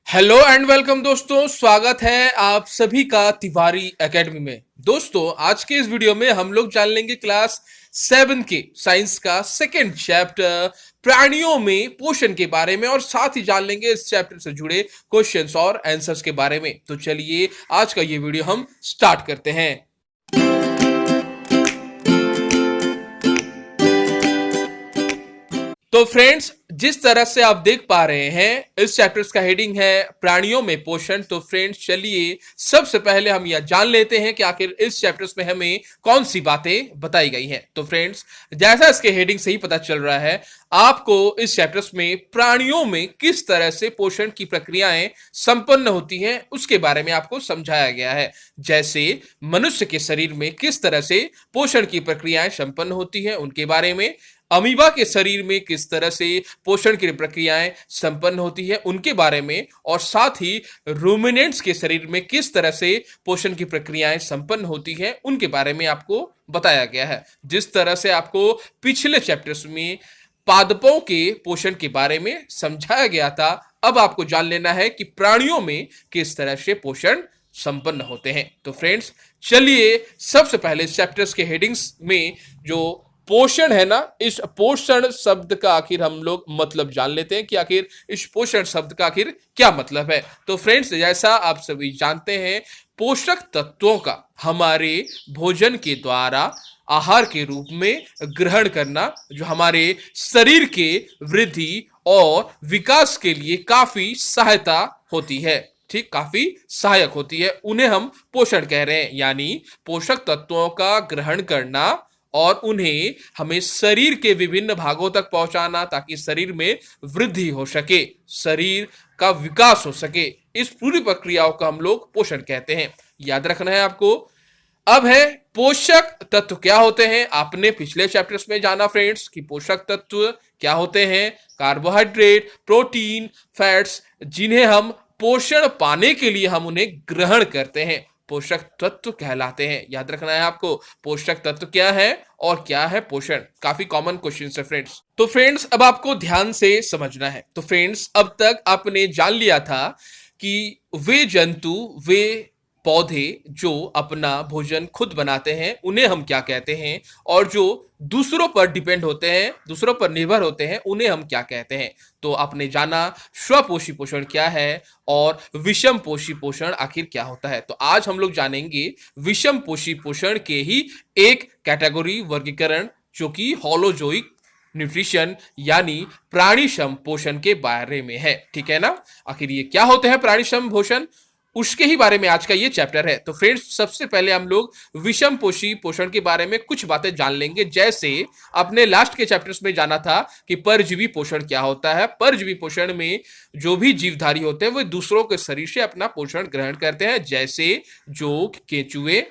Hello and welcome दोस्तों, स्वागत है आप सभी का तिवारी एकेडमी में। दोस्तों, आज के इस वीडियो में हम लोग जान लेंगे क्लास 7 के साइंस का सेकंड चैप्टर प्राणियों में पोषण के बारे में, और साथ ही जान लेंगे इस चैप्टर से जुड़े क्वेश्चंस और आंसर्स के बारे में। तो चलिए आज का ये वीडियो हम स्टार्ट करते हैं। तो फ्रेंड्स, जिस तरह से आप देख पा रहे हैं इस चैप्टर का हेडिंग है प्राणियों में पोषण। तो फ्रेंड्स चलिए सबसे पहले हम यह जान लेते हैं कि आखिर इस चैप्टर में हमें कौन सी बातें बताई गई हैं। तो फ्रेंड्स, जैसा इसके हेडिंग से ही पता चल रहा है, आपको इस चैप्टर में प्राणियों में किस तरह से पोषण की प्रक्रियाएं संपन्न होती हैं उसके बारे में आपको समझाया गया है। जैसे मनुष्य के शरीर में किस तरह से पोषण की प्रक्रियाएं संपन्न होती हैं उनके बारे में, अमीबा के शरीर में किस तरह से पोषण की प्रक्रियाएं संपन्न होती है उनके बारे में, और साथ ही रूमिनेंट्स के शरीर में किस तरह से पोषण की प्रक्रियाएं संपन्न होती हैं उनके बारे में आपको बताया गया है। जिस तरह से आपको पिछले चैप्टर्स में पादपों के पोषण के बारे में समझाया गया था, अब आपको जान लेना है कि प्राणियों में किस तरह से पोषण संपन्न होते हैं। तो फ्रेंड्स चलिए सबसे पहले चैप्टर्स के हेडिंग्स में जो पोषण है ना, इस पोषण शब्द का आखिर हम लोग मतलब जान लेते हैं कि आखिर इस पोषण शब्द का आखिर क्या मतलब है। तो फ्रेंड्स, जैसा आप सभी जानते हैं, पोषक तत्वों का हमारे भोजन के द्वारा आहार के रूप में ग्रहण करना जो हमारे शरीर के वृद्धि और विकास के लिए काफी सहायता होती है, ठीक, काफी सहायक होती है, उन्हें हम पोषण कह रहे हैं। यानी पोषक तत्वों का ग्रहण करना और उन्हें हमें शरीर के विभिन्न भागों तक पहुंचाना ताकि शरीर में वृद्धि हो सके, शरीर का विकास हो सके, इस पूरी प्रक्रियाओं का हम लोग पोषण कहते हैं। याद रखना है आपको। अब है पोषक तत्व क्या होते हैं। आपने पिछले चैप्टर्स में जाना फ्रेंड्स कि पोषक तत्व क्या होते हैं। कार्बोहाइड्रेट, प्रोटीन, फैट्स, जिन्हें हम पोषण पाने के लिए हम उन्हें ग्रहण करते हैं, पोषक तत्व कहलाते हैं। याद रखना है आपको, पोषक तत्व क्या है और क्या है पोषण। काफी कॉमन क्वेश्चन है फ्रेंड्स। तो फ्रेंड्स अब आपको ध्यान से समझना है। तो फ्रेंड्स, अब तक आपने जान लिया था कि वे जंतु, वे पौधे जो अपना भोजन खुद बनाते हैं उन्हें हम क्या कहते हैं, और जो दूसरों पर डिपेंड होते हैं, दूसरों पर निर्भर होते हैं, उन्हें हम क्या कहते हैं। तो आपने जाना स्वपोषी पोषण क्या है और विषम पोषी पोषण आखिर क्या होता है। तो आज हम लोग जानेंगे विषम पोषी पोषण के ही एक कैटेगरी वर्गीकरण जो कि होलोजोइक न्यूट्रिशन यानी प्राणीसम पोषण के बारे में है। ठीक है ना। आखिर ये क्या होते हैं प्राणीसम पोषण, उसके ही बारे में आज का ये चैप्टर है। तो फ्रेंड्स सबसे पहले हम लोग विषम पोषी पोषण के बारे में कुछ बातें जान लेंगे। जैसे आपने लास्ट के चैप्टर्स में जाना था कि परजीवी पोषण क्या होता है। परजीवी पोषण में जो भी जीवधारी होते हैं वो दूसरों के शरीर से अपना पोषण ग्रहण करते हैं, जैसे जोंक, केंचुए,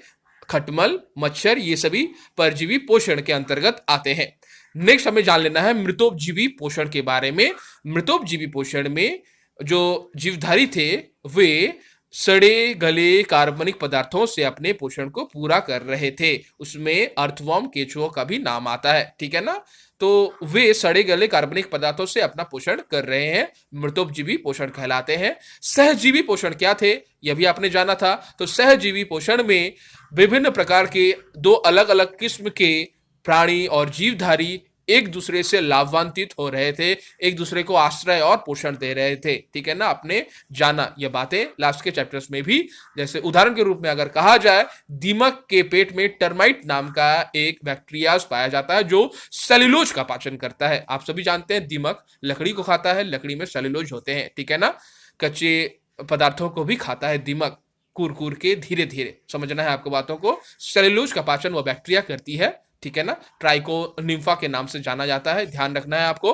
खटमल, मच्छर, ये सभी परजीवी पोषण के अंतर्गत आते हैं। नेक्स्ट हमें जान लेना है मृतोपजीवी पोषण के बारे में। मृतोपजीवी पोषण में जो जीवधारी थे वे सड़े गले कार्बनिक पदार्थों से अपने पोषण को पूरा कर रहे थे। उसमें अर्थवर्म, केंचुओं का भी नाम आता है। ठीक है ना। तो वे सड़े गले कार्बनिक पदार्थों से अपना पोषण कर रहे हैं, मृतोपजीवी पोषण कहलाते हैं। सहजीवी पोषण क्या थे यह भी आपने जाना था। तो सहजीवी पोषण में विभिन्न प्रकार के दो अलग अलग किस्म के प्राणी और जीवधारी एक दूसरे से लाभान्वित हो रहे थे, एक दूसरे को आश्रय और पोषण दे रहे थे। ठीक है ना। आपने जाना ये बातें लास्ट के चैप्टर्स में भी। जैसे उदाहरण के रूप में अगर कहा जाए, दीमक के पेट में टर्माइट नाम का एक बैक्टीरिया पाया जाता है जो सेल्यूलोज का पाचन करता है। आप सभी जानते हैं दीमक लकड़ी को खाता है, लकड़ी में सेल्यूलोज होते हैं। ठीक है ना। कच्चे पदार्थों को भी खाता है दीमक, कूर कूर के धीरे धीरे। समझना है आपको बातों को। सेल्यूलोज का पाचन वो बैक्टीरिया करती है। ठीक है ना। ट्राइको निम्फा के नाम से जाना जाता है, ध्यान रखना है आपको।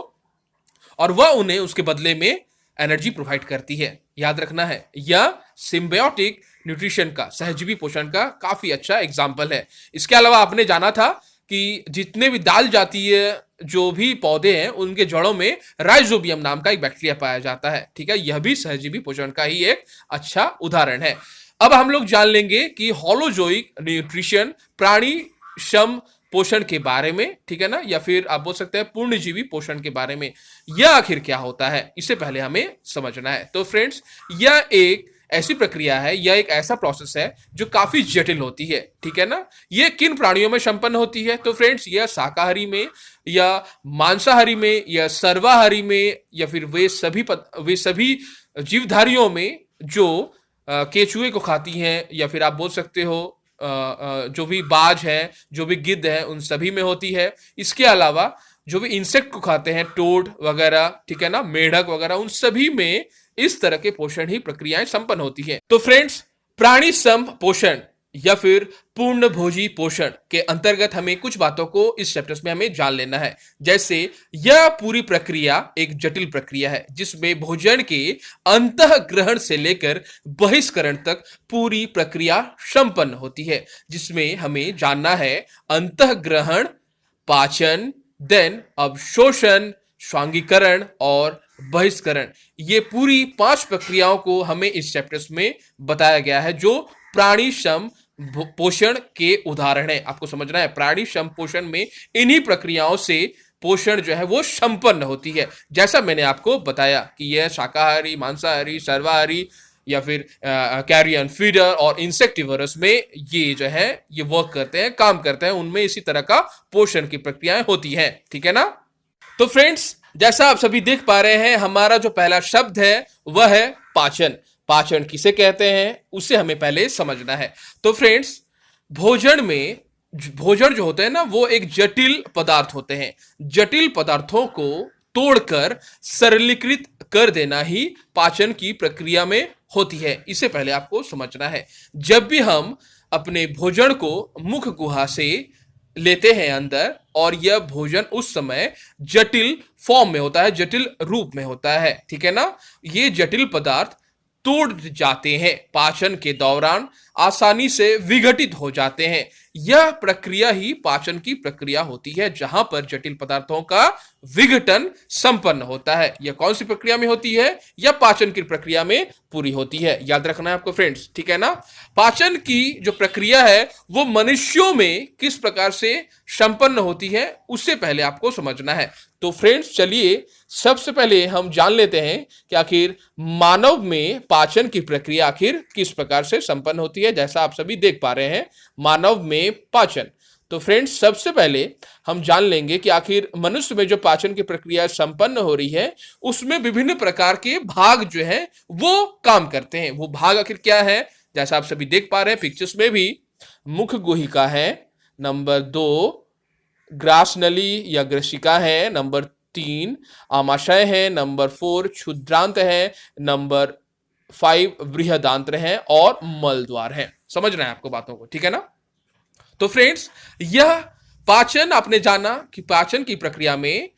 और वह उन्हें उसके बदले में एनर्जी प्रोवाइड करती है। याद रखना है, यह सिम्बायोटिक न्यूट्रिशन का, सहजीवी पोषण का काफी अच्छा एग्जाम्पल है। इसके अलावा आपने जाना था कि जितने भी दाल जातीय जो भी पौधे हैं उनके जड़ों में राइजोबियम नाम का एक बैक्टीरिया पाया जाता है। ठीक है। यह भी सहजीवी पोषण का ही एक अच्छा उदाहरण है। अब हम लोग जान लेंगे कि होलोजोइक न्यूट्रिशन प्राणी सम पोषण के बारे में, ठीक है ना, या फिर आप बोल सकते हैं पूर्णजीवी पोषण के बारे में। यह आखिर क्या होता है, इससे पहले हमें समझना है। तो फ्रेंड्स, यह एक ऐसी प्रक्रिया है, यह एक ऐसा प्रोसेस है जो काफी जटिल होती है, ठीक है ना। यह किन प्राणियों में संपन्न होती है? तो फ्रेंड्स, यह शाकाहारी में या मांसाहारी में या सर्वाहारी में या फिर वे सभी जीवधारियों में जो केचुए को खाती हैं, या फिर आप बोल सकते हो जो भी बाज है, जो भी गिद्ध है, उन सभी में होती है। इसके अलावा जो भी इंसेक्ट को खाते हैं, टोड वगैरह, ठीक है ना, मेढक वगैरह, उन सभी में इस तरह के पोषण ही प्रक्रियाएं संपन्न होती हैं। तो फ्रेंड्स, प्राणी सम पोषण या फिर पूर्ण भोजी पोषण के अंतर्गत हमें कुछ बातों को इस चैप्टर्स में हमें जान लेना है। जैसे यह पूरी प्रक्रिया एक जटिल प्रक्रिया है जिसमें भोजन के अंतः ग्रहण से लेकर बहिष्करण तक पूरी प्रक्रिया संपन्न होती है, जिसमें हमें जानना है अंतः ग्रहण, पाचन, देन अवशोषण, स्वांगीकरण और बहिष्करण। ये पूरी 5 प्रक्रियाओं को हमें इस चैप्टर्स में बताया गया है, जो प्राणी सम पोषण के उदाहरण है। आपको समझना है, प्राणी सम पोषण में इन्हीं प्रक्रियाओं से पोषण जो है वो संपन्न होती है। जैसा मैंने आपको बताया कि यह शाकाहारी, मांसाहारी, सर्वाहारी या फिर कैरियन, फीडर और इंसेक्टिवरस में ये जो है ये वर्क करते हैं, काम करते हैं, उनमें इसी तरह का पोषण की प्रक्रियाएं होती हैं, ठीक है ना। तो फ्रेंड्स, जैसा आप सभी देख पा रहे हैं, हमारा जो पहला शब्द है वह है पाचन। पाचन किसे कहते हैं उसे हमें पहले समझना है। तो फ्रेंड्स, भोजन जो होते हैं ना, वो एक जटिल पदार्थ होते हैं। जटिल पदार्थों को तोड़कर सरलीकृत कर देना ही पाचन की प्रक्रिया में होती है। इसे पहले आपको समझना है। जब भी हम अपने भोजन को मुख गुहा से लेते हैं अंदर, और यह भोजन उस समय जटिल फॉर्म में होता है, जटिल रूप में होता है, ठीक है ना। ये जटिल पदार्थ तोड़ जाते हैं, पाचन के दौरान आसानी से विघटित हो जाते हैं। यह प्रक्रिया ही पाचन की प्रक्रिया होती है, जहां पर जटिल पदार्थों का विघटन संपन्न होता है। यह कौन सी प्रक्रिया में होती है? यह पाचन की प्रक्रिया में पूरी होती है। याद रखना है आपको फ्रेंड्स, ठीक है ना। पाचन की जो प्रक्रिया है वो मनुष्यों में किस प्रकार से संपन्न होती है उससे पहले आपको समझना है। तो फ्रेंड्स, चलिए सबसे पहले हम जान लेते हैं कि आखिर मानव में पाचन की प्रक्रिया आखिर किस प्रकार से संपन्न होती है। जैसा आप सभी देख पा रहे हैं, मानव में पाचन। तो फ्रेंड्स, सबसे पहले हम जान लेंगे कि आखिर मनुष्य में जो पाचन की प्रक्रिया संपन्न हो रही है उसमें विभिन्न प्रकार के भाग जो है वो काम करते हैं। वो भाग आखिर क्या है? जैसा आप सभी देख पा रहे हैं पिक्चर्स में भी, मुख गुहिका है, नंबर 2 ग्रास नली या ग्रसिका है, नंबर 3 आमाशय है, नंबर 4 क्षुद्रांत है, नंबर 5 बृहदांत्र है और मलद्वार है। समझ रहे हैं आपको बातों को, ठीक है ना। तो फ्रेंड्स, यह पाचन, आपने जाना कि पाचन की प्रक्रिया में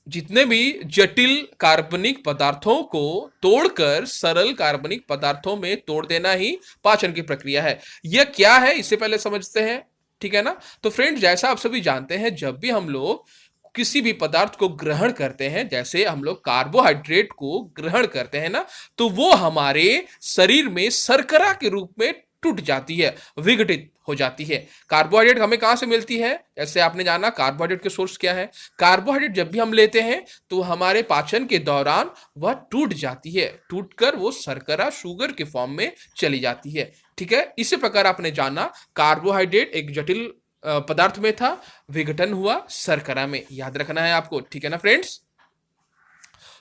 जितने भी जटिल कार्बनिक पदार्थों को तोड़कर सरल कार्बनिक पदार्थों में तोड़ देना ही पाचन की प्रक्रिया है। यह क्या है इससे पहले समझते हैं, ठीक है ना। तो फ्रेंड्स, जैसा आप सभी जानते हैं, जब भी हम लोग किसी भी पदार्थ को ग्रहण करते हैं, जैसे हम लोग कार्बोहाइड्रेट को ग्रहण करते हैं ना, तो वो हमारे शरीर में शर्करा के रूप में टूट जाती है, विघटित हो जाती है। कार्बोहाइड्रेट हमें कहां से मिलती है? जैसे आपने जाना कार्बोहाइड्रेट के सोर्स क्या है। कार्बोहाइड्रेट जब भी हम लेते हैं तो हमारे पाचन के दौरान वह टूट जाती है, टूटकर वो शर्करा, शुगर के फॉर्म में चली जाती है, ठीक है। इसी प्रकार आपने जाना कार्बोहाइड्रेट एक जटिल पदार्थ में था, विघटन हुआ शर्करा में। याद रखना है आपको, ठीक है ना फ्रेंड्स।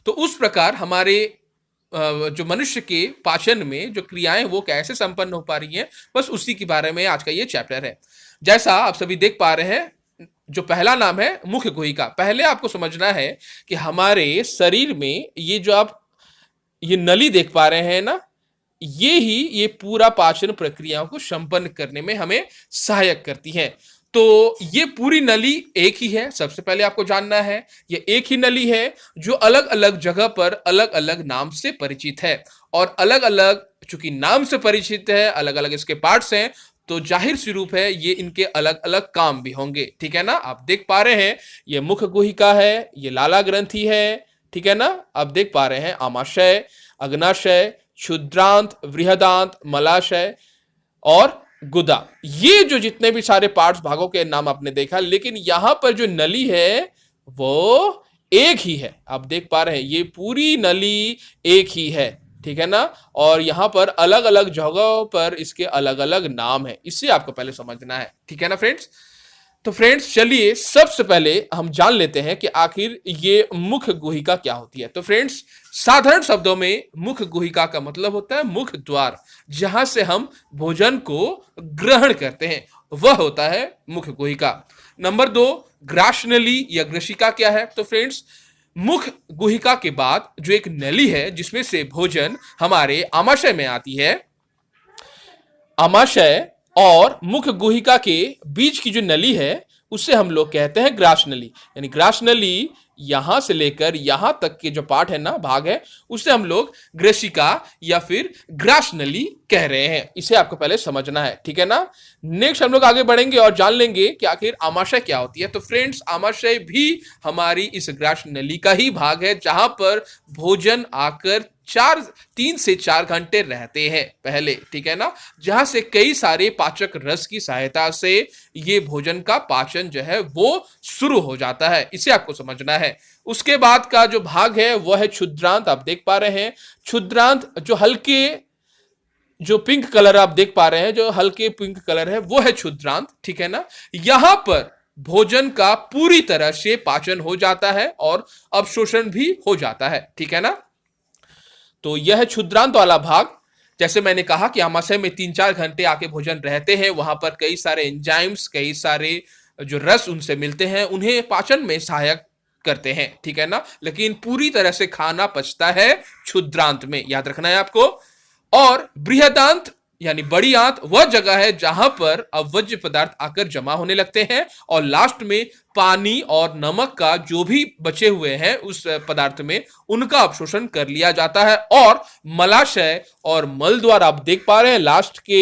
तो उस प्रकार हमारे जो मनुष्य के पाचन में जो क्रियाएं वो कैसे संपन्न हो पा रही हैं, बस उसी के बारे में आज का ये चैप्टर है। जैसा आप सभी देख पा रहे हैं, जो पहला नाम है मुख गुहिका। पहले आपको समझना है कि हमारे शरीर में ये जो आप ये नली देख पा रहे हैं ना, ये पूरा पाचन प्रक्रियाओं को संपन्न करने में हमें सहायक करती है। तो ये पूरी नली एक ही है, सबसे पहले आपको जानना है। ये एक ही नली है जो अलग अलग जगह पर अलग अलग नाम से परिचित है, और अलग अलग चूंकि नाम से परिचित है, अलग अलग इसके पार्ट्स हैं, तो जाहिर सी रूप है ये इनके अलग अलग काम भी होंगे, ठीक है ना। आप देख पा रहे हैं ये मुख गुहिका है, ये लाला ग्रंथि है, ठीक है ना। आप देख पा रहे हैं आमाशय, अग्नाशय, क्षुद्रांत, बृहदांत, मलाशय और गुदा। ये जो जितने भी सारे पार्ट्स भागों के नाम आपने देखा, लेकिन यहां पर जो नली है वो एक ही है। आप देख पा रहे हैं ये पूरी नली एक ही है, ठीक है ना। और यहां पर अलग अलग जगहों पर इसके अलग अलग नाम है, इससे आपको पहले समझना है, ठीक है ना फ्रेंड्स। तो फ्रेंड्स चलिए सबसे पहले हम जान लेते हैं कि आखिर ये मुख्य गुहिका क्या होती है। तो फ्रेंड्स साधारण शब्दों में मुख्य गुहिका का मतलब होता है मुख्य द्वार, जहां से हम भोजन को ग्रहण करते हैं, वह होता है मुख्य गुहिका। नंबर 2, ग्रासनली या ग्रसिका क्या है। तो फ्रेंड्स मुख्य गुहिका के बाद जो एक नली है जिसमें से भोजन हमारे आमाशय में आती है, आमाशय और मुख्य गुहिका के बीच की जो नली है उसे हम लोग कहते हैं ग्रास नली। यानी ग्रास नली यहां से लेकर यहां तक के जो पार्ट है ना, भाग है, उसे हम लोग ग्रसिका या फिर ग्रास नली कह रहे हैं। इसे आपको पहले समझना है, ठीक है ना। नेक्स्ट हम लोग आगे बढ़ेंगे और जान लेंगे कि आखिर आमाशय क्या होती है। तो फ्रेंड्स आमाशय भी हमारी इस ग्रास नली का ही भाग है, जहां पर भोजन आकर 3 से 4 घंटे रहते हैं पहले, ठीक है ना, जहां से कई सारे पाचक रस की सहायता से ये भोजन का पाचन जो है वो शुरू हो जाता है। इसे आपको समझना है। उसके बाद का जो भाग है वह है क्षुद्रांत। आप देख पा रहे हैं क्षुद्रांत, जो हल्के जो पिंक कलर आप देख पा रहे हैं, जो हल्के पिंक कलर है वो है क्षुद्रांत, ठीक है ना। यहां पर भोजन का पूरी तरह से पाचन हो जाता है और अवशोषण भी हो जाता है, ठीक है ना। तो यह क्षुद्रांत वाला भाग, जैसे मैंने कहा कि आमाशय में 3-4 घंटे आके भोजन रहते हैं, वहां पर कई सारे एंजाइम्स, कई सारे जो रस उनसे मिलते हैं, उन्हें पाचन में सहायक करते हैं, ठीक है ना। लेकिन पूरी तरह से खाना पचता है क्षुद्रांत में, याद रखना है आपको। और बृहदांत यानी बड़ी आंत वह जगह है जहां पर अवज्य पदार्थ आकर जमा होने लगते हैं और लास्ट में पानी और नमक का जो भी बचे हुए हैं उस पदार्थ में उनका अवशोषण कर लिया जाता है। और मलाशय और मल द्वारा आप देख पा रहे हैं लास्ट के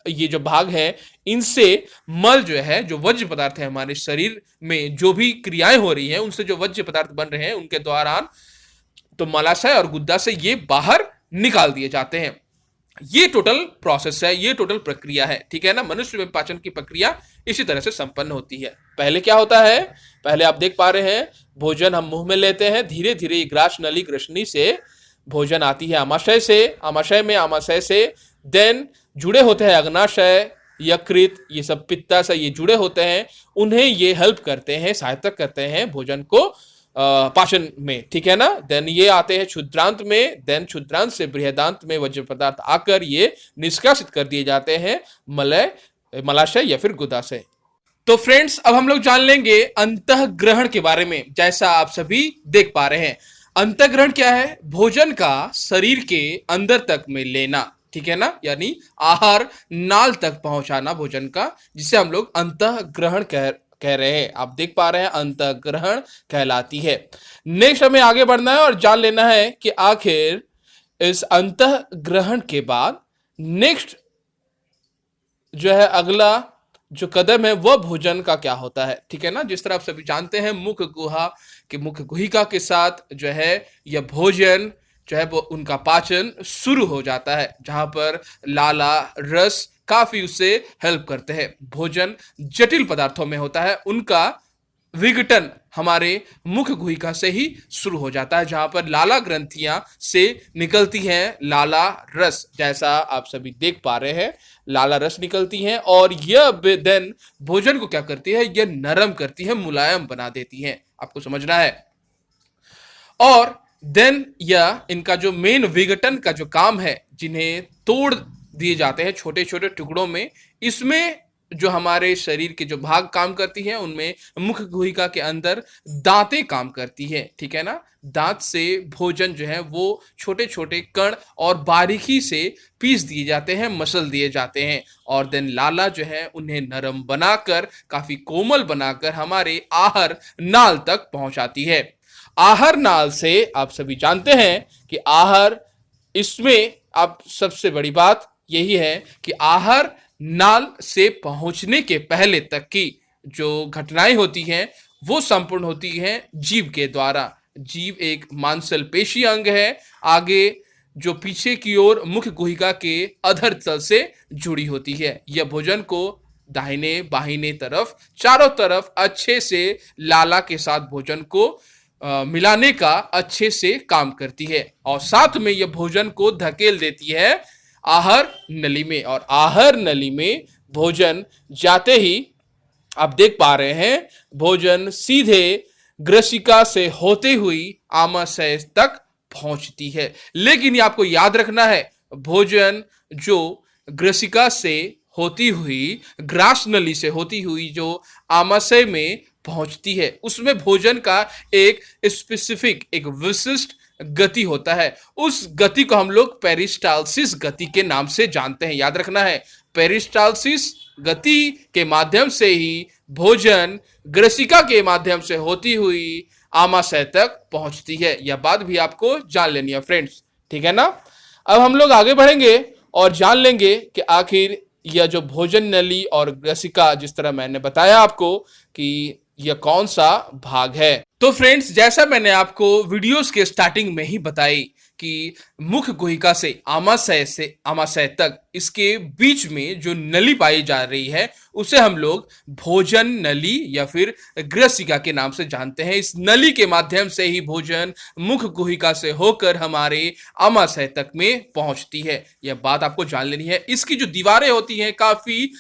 ये जो भाग है, इनसे मल जो है, जो वज्र पदार्थ है हमारे शरीर में जो भी क्रियाएं हो रही हैं उनसे जो वज्र पदार्थ बन रहे हैं उनके दौरान तो मलाशय और गुद्दा से ये बाहर निकाल दिए जाते हैं। ये टोटल प्रोसेस है, ये टोटल प्रक्रिया है, ठीक है ना। मनुष्य में पाचन की प्रक्रिया इसी तरह से संपन्न होती है। पहले क्या होता है, पहले आप देख पा रहे हैं भोजन हम मुंह में लेते हैं, धीरे धीरे ग्रास नली ग्रसनी से भोजन आती है आमाशय से, आमाशय से देन जुड़े होते हैं अग्नाशय, यकृत, ये सब पित्ता से ये जुड़े होते हैं, उन्हें ये हेल्प करते हैं, सहायता करते हैं भोजन को पाचन में, ठीक है ना। देन ये आते हैं क्षुद्रांत में, देन क्षुद्रांत से बृहदांत में वज्र पदार्थ आकर ये निष्कासित कर दिए जाते हैं मलाशय या फिर गुदा से। तो फ्रेंड्स अब हम लोग जान लेंगे अंतःग्रहण के बारे में। जैसा आप सभी देख पा रहे हैं, अंतःग्रहण क्या है, भोजन का शरीर के अंदर तक में लेना, ठीक है ना, यानी आहार नाल तक पहुंचाना भोजन का, जिसे हम लोग अंतःग्रहण कह रहे हैं। आप देख पा रहे हैं अंतःग्रहण कहलाती है। नेक्स्ट हमें आगे बढ़ना है और जान लेना है कि आखिर इस अंतःग्रहण के बाद नेक्स्ट जो है अगला जो कदम है वह भोजन का क्या होता है, ठीक है ना। जिस तरह आप सभी जानते हैं मुख्य गुहा के मुख्य गुहिका के साथ जो है यह भोजन जो है वो उनका पाचन शुरू हो जाता है, जहां पर लाला रस काफी उससे हेल्प करते हैं। भोजन जटिल पदार्थों में होता है, उनका विघटन हमारे मुख्य गुहिका से ही शुरू हो जाता है, जहां पर लाला ग्रंथियां से निकलती हैं लाला रस, जैसा आप सभी देख पा रहे हैं लाला रस निकलती हैं। और यह देन भोजन को क्या करती है, यह नरम करती है, मुलायम बना देती है, आपको समझना है। और देन यह इनका जो मेन विघटन का जो काम है, जिन्हें तोड़ दिए जाते हैं छोटे छोटे टुकड़ों में, इसमें जो हमारे शरीर के जो भाग काम करती हैं उनमें मुख्य गुहिका के अंदर दांतें काम करती है, ठीक है ना। दांत से भोजन जो है वो छोटे छोटे कण और बारीकी से पीस दिए जाते हैं, मसल दिए जाते हैं, और देन लाला जो है उन्हें नरम बनाकर काफी कोमल बनाकर हमारे आहार नाल तक पहुंचाती है। आहार नाल से आप सभी जानते हैं कि आहार, इसमें आप सबसे बड़ी बात यही है कि आहार नाल से पहुंचने के पहले तक की जो घटनाएं होती हैं वो संपूर्ण होती हैं जीभ के द्वारा। जीभ एक मांसल पेशी अंग है, आगे जो पीछे की ओर मुख्य गुहिका के अधर तल से जुड़ी होती है। यह भोजन को दाहिने बाहिने तरफ चारों तरफ अच्छे से लाला के साथ भोजन को मिलाने का अच्छे से काम करती है और साथ में यह भोजन को धकेल देती है आहार नली में, और आहार नली में भोजन जाते ही आप देख पा रहे हैं भोजन सीधे ग्रसिका से होते हुई आमाशय तक पहुंचती है। लेकिन ये आपको याद रखना है, भोजन जो ग्रसिका से होती हुई ग्रास नली से होती हुई जो आमाशय में पहुंचती है उसमें भोजन का एक स्पेसिफिक एक विशिष्ट गति होता है। उस गति को हम लोग पेरिस्टालसिस गति के नाम से जानते हैं। याद रखना है, पेरिस्टालसिस गति के माध्यम से ही भोजन ग्रसिका के माध्यम से होती हुई आमाशय तक पहुंचती है। यह बात भी आपको जान लेनी है फ्रेंड्स, ठीक है ना। अब हम लोग आगे बढ़ेंगे और जान लेंगे कि आखिर यह जो भोजन नली और ग्रसिका, जिस तरह मैंने बताया आपको कि यह कौन सा भाग है। तो फ्रेंड्स, जैसा मैंने आपको वीडियोस के स्टार्टिंग में ही बताई कि मुख्य गुहिका से आमाशय तक इसके बीच में जो नली पाई जा रही है उसे हम लोग भोजन नली या फिर ग्रसिका के नाम से जानते हैं। इस नली के माध्यम से ही भोजन मुख्य गुहिका से होकर हमारे आमाशय तक में पहुंचती है। यह बात आपको जान लेनी है। इसकी जो दीवारें होती हैं काफी,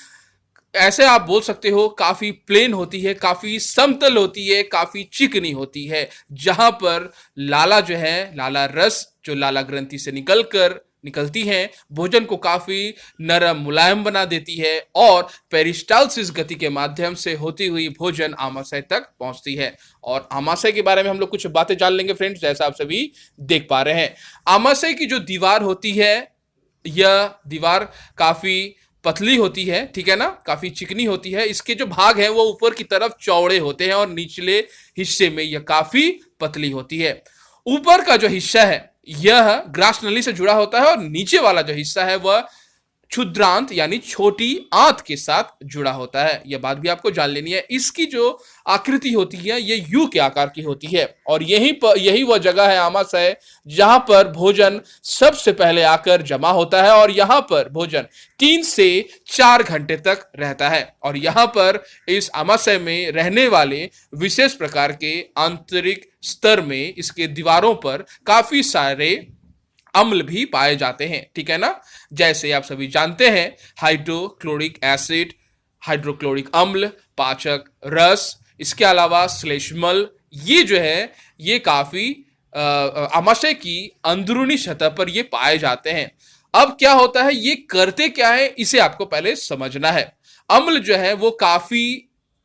ऐसे आप बोल सकते हो, काफी प्लेन होती है, काफी समतल होती है, काफी चिकनी होती है, जहां पर लाला जो है, लाला रस जो लाला ग्रंथि से निकलती है भोजन को काफी नरम मुलायम बना देती है और पेरिस्टालसिस गति के माध्यम से होती हुई भोजन आमाशय तक पहुंचती है। और आमाशय के बारे में हम लोग कुछ बातें जान लेंगे फ्रेंड्स, जैसा आप सभी देख पा रहे हैं। आमाशय की जो दीवार होती है यह दीवार काफी पतली होती है, ठीक है ना, काफी चिकनी होती है। इसके जो भाग है वो ऊपर की तरफ चौड़े होते हैं और निचले हिस्से में यह काफी पतली होती है। ऊपर का जो हिस्सा है यह ग्रास नली से जुड़ा होता है और नीचे वाला जो हिस्सा है वह क्षुद्रांत यानी छोटी आंत के साथ जुड़ा होता है। यह बात भी आपको जान लेनी है। इसकी जो आकृति होती है ये यू के आकार की होती है और यही वह जगह है आमाशय जहां पर भोजन सबसे पहले आकर जमा होता है और यहां पर भोजन 3 से 4 घंटे तक रहता है। और यहां पर इस आमाशय में रहने वाले विशेष प्रकार के आंतरिक स्तर में इसके दीवारों पर काफी सारे अम्ल भी पाए जाते हैं, ठीक है ना। जैसे आप सभी जानते हैं हाइड्रोक्लोरिक एसिड, हाइड्रोक्लोरिक अम्ल, पाचक रस, इसके अलावा श्लेष्मल, ये जो है ये काफी आमाशय की अंदरूनी सतह पर ये पाए जाते हैं। अब क्या होता है, ये करते क्या है इसे आपको पहले समझना है। अम्ल जो है वो काफी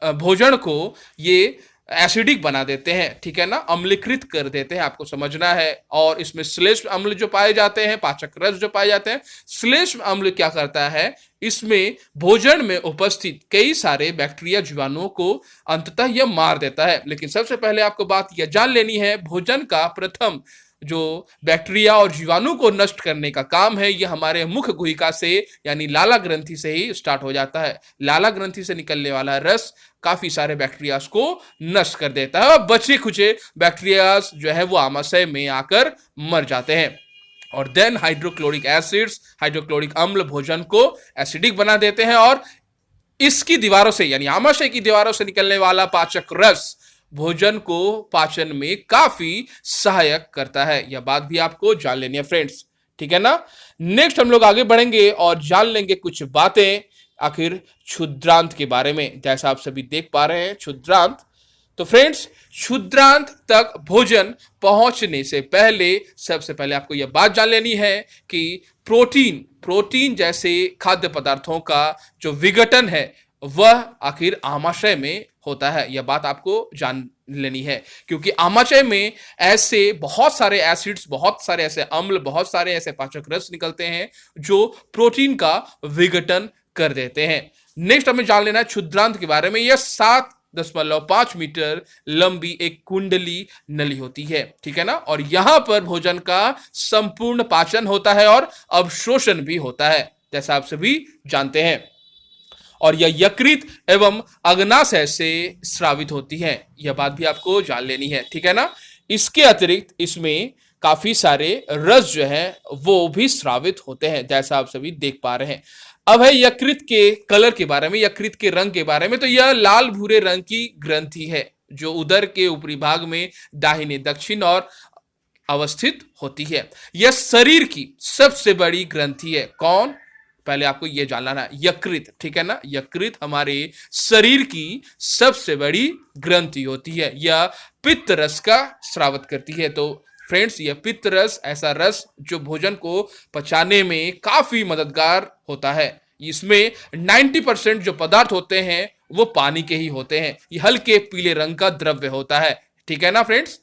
भोजन को ये एसिडिक बना देते हैं, ठीक है ना, अम्लीकृत कर देते हैं, आपको समझना है। और इसमें श्लेष्म अम्ल जो पाए जाते हैं, पाचक रस जो पाए जाते हैं, श्लेष्म अम्ल क्या करता है, इसमें भोजन में उपस्थित कई सारे बैक्टीरिया जीवाणुओं को अंततः यह मार देता है। लेकिन सबसे पहले आपको बात यह जान लेनी है, भोजन का प्रथम जो बैक्टीरिया और जीवाणु को नष्ट करने का काम है यह हमारे मुख्य गुहिका से यानी लाला ग्रंथि से ही स्टार्ट हो जाता है। लाला ग्रंथि से निकलने वाला रस काफी सारे बैक्टीरियाज को नष्ट कर देता है और बचे खुचे बैक्टीरियाज जो है वो आमाशय में आकर मर जाते हैं। और देन हाइड्रोक्लोरिक एसिड्स, हाइड्रोक्लोरिक अम्ल भोजन को एसिडिक बना देते हैं और इसकी दीवारों से यानी आमाशय की दीवारों से निकलने वाला पाचक रस भोजन को पाचन में काफी सहायक करता है। यह बात भी आपको जान लेनी है फ्रेंड्स, ठीक है ना। नेक्स्ट हम लोग आगे बढ़ेंगे और जान लेंगे कुछ बातें आखिर क्षुद्रांत के बारे में। जैसा आप सभी देख पा रहे हैं क्षुद्रांत, तो फ्रेंड्स क्षुद्रांत तक भोजन पहुंचने से पहले सबसे पहले आपको यह बात जान लेनी है कि प्रोटीन जैसे खाद्य पदार्थों का जो विघटन है वह आखिर आमाशय में होता है। यह बात आपको जान लेनी है क्योंकि आमाशय में ऐसे बहुत सारे एसिड्स, बहुत सारे ऐसे अम्ल, बहुत सारे ऐसे पाचक रस निकलते हैं जो प्रोटीन का विघटन कर देते हैं। नेक्स्ट हमें जान लेना है क्षुद्रांत के बारे में। यह 7.5 मीटर लंबी एक कुंडली नली होती है, ठीक है ना। और यहां पर भोजन का संपूर्ण पाचन होता है और अवशोषण भी होता है, जैसा आप सभी जानते हैं। और यह यकृत एवं अग्नाशय से स्रावित होती है। यह बात भी आपको जान लेनी है, ठीक है ना। इसके अतिरिक्त इसमें काफी सारे रस जो है वो भी स्रावित होते हैं, जैसा आप सभी देख पा रहे हैं। अब है यकृत के कलर के बारे में, यकृत के रंग के बारे में। तो यह लाल भूरे रंग की ग्रंथि है जो उदर के ऊपरी भाग में दाहिने दक्षिण और अवस्थित होती है। यह शरीर की सबसे बड़ी ग्रंथि है। कौन? पहले आपको यह जानना है, यकृत, ठीक है ना। यकृत हमारे शरीर की सबसे बड़ी ग्रंथि होती है। यह पित्त रस का स्रावित करती है। तो फ्रेंड्स, यह पित्त रस ऐसा रस जो भोजन को पचाने में काफी मददगार होता है। इसमें 90% जो पदार्थ होते हैं वो पानी के ही होते हैं। ये हल्के पीले रंग का द्रव्य होता है, ठीक है ना फ्रेंड्स।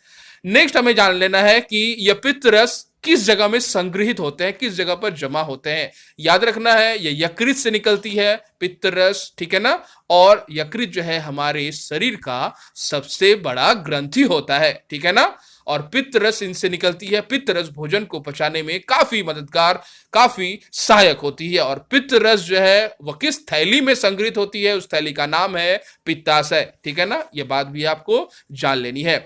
नेक्स्ट हमें जान लेना है कि यह पित्त रस किस जगह में संग्रहित होते हैं, किस जगह पर जमा होते हैं। याद रखना है, यह यकृत से निकलती है पित्त रस, ठीक है ना। और यकृत जो है हमारे शरीर का सबसे बड़ा ग्रंथि होता है, ठीक है ना। और पित्त रस इनसे निकलती है। पित्त रस भोजन को पचाने में काफी मददगार, काफी सहायक होती है। और पित्त रस जो है वह किस थैली में संग्रहित होती है, उस थैली का नाम है पित्ताशय, ठीक है ना। यह बात भी आपको जान लेनी है।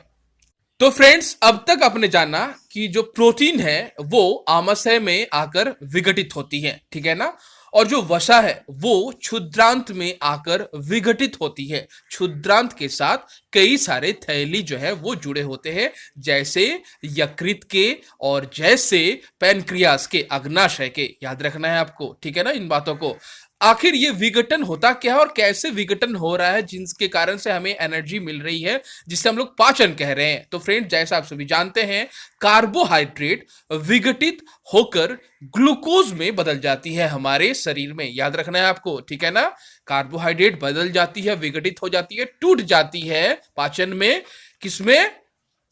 तो फ्रेंड्स, अब तक आपने जाना कि जो प्रोटीन है वो आमाशय में आकर विघटित होती है, ठीक है ना। और जो वसा है वो क्षुद्रांत में आकर विघटित होती है। क्षुद्रांत के साथ कई सारे थैली जो है वो जुड़े होते हैं, जैसे यकृत के और जैसे पैनक्रियास के, अग्नाशय के। याद रखना है आपको, ठीक है ना, इन बातों को। आखिर ये विघटन होता क्या है और कैसे विघटन हो रहा है जिसके कारण से हमें एनर्जी मिल रही है, जिसे हम लोग पाचन कह रहे हैं। तो फ्रेंड, जैसा आप सभी जानते हैं, कार्बोहाइड्रेट विघटित होकर ग्लूकोज में बदल जाती है हमारे शरीर में। याद रखना है आपको, ठीक है ना। कार्बोहाइड्रेट बदल जाती है, विघटित हो जाती है, टूट जाती है पाचन में। किसमें?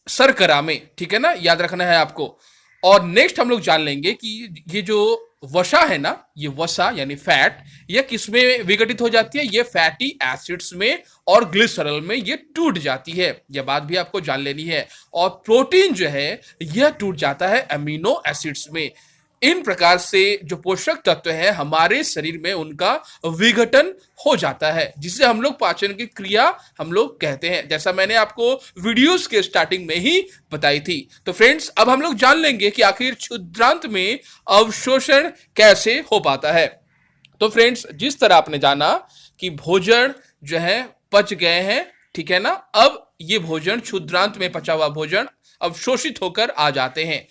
शर्करा में, ठीक है ना। याद रखना है आपको। और नेक्स्ट हम लोग जान लेंगे कि ये जो वसा है ना, ये वसा यानी फैट, ये किसमें विघटित हो जाती है? ये फैटी एसिड्स में और ग्लिसरॉल में ये टूट जाती है। यह बात भी आपको जान लेनी है। और प्रोटीन जो है यह टूट जाता है अमीनो एसिड्स में। इन प्रकार से जो पोषक तत्व है हमारे शरीर में, उनका विघटन हो जाता है, जिसे हम लोग पाचन की क्रिया हम लोग कहते हैं, जैसा मैंने आपको वीडियोस के स्टार्टिंग में ही बताई थी। तो फ्रेंड्स, अब हम लोग जान लेंगे कि आखिर क्षुद्रांत में अवशोषण कैसे हो पाता है। तो फ्रेंड्स, जिस तरह आपने जाना कि भोजन जो है पच गए हैं, ठीक है ना। अब ये भोजन, क्षुद्रांत में पचा हुआ भोजन अवशोषित होकर आ जाते हैं।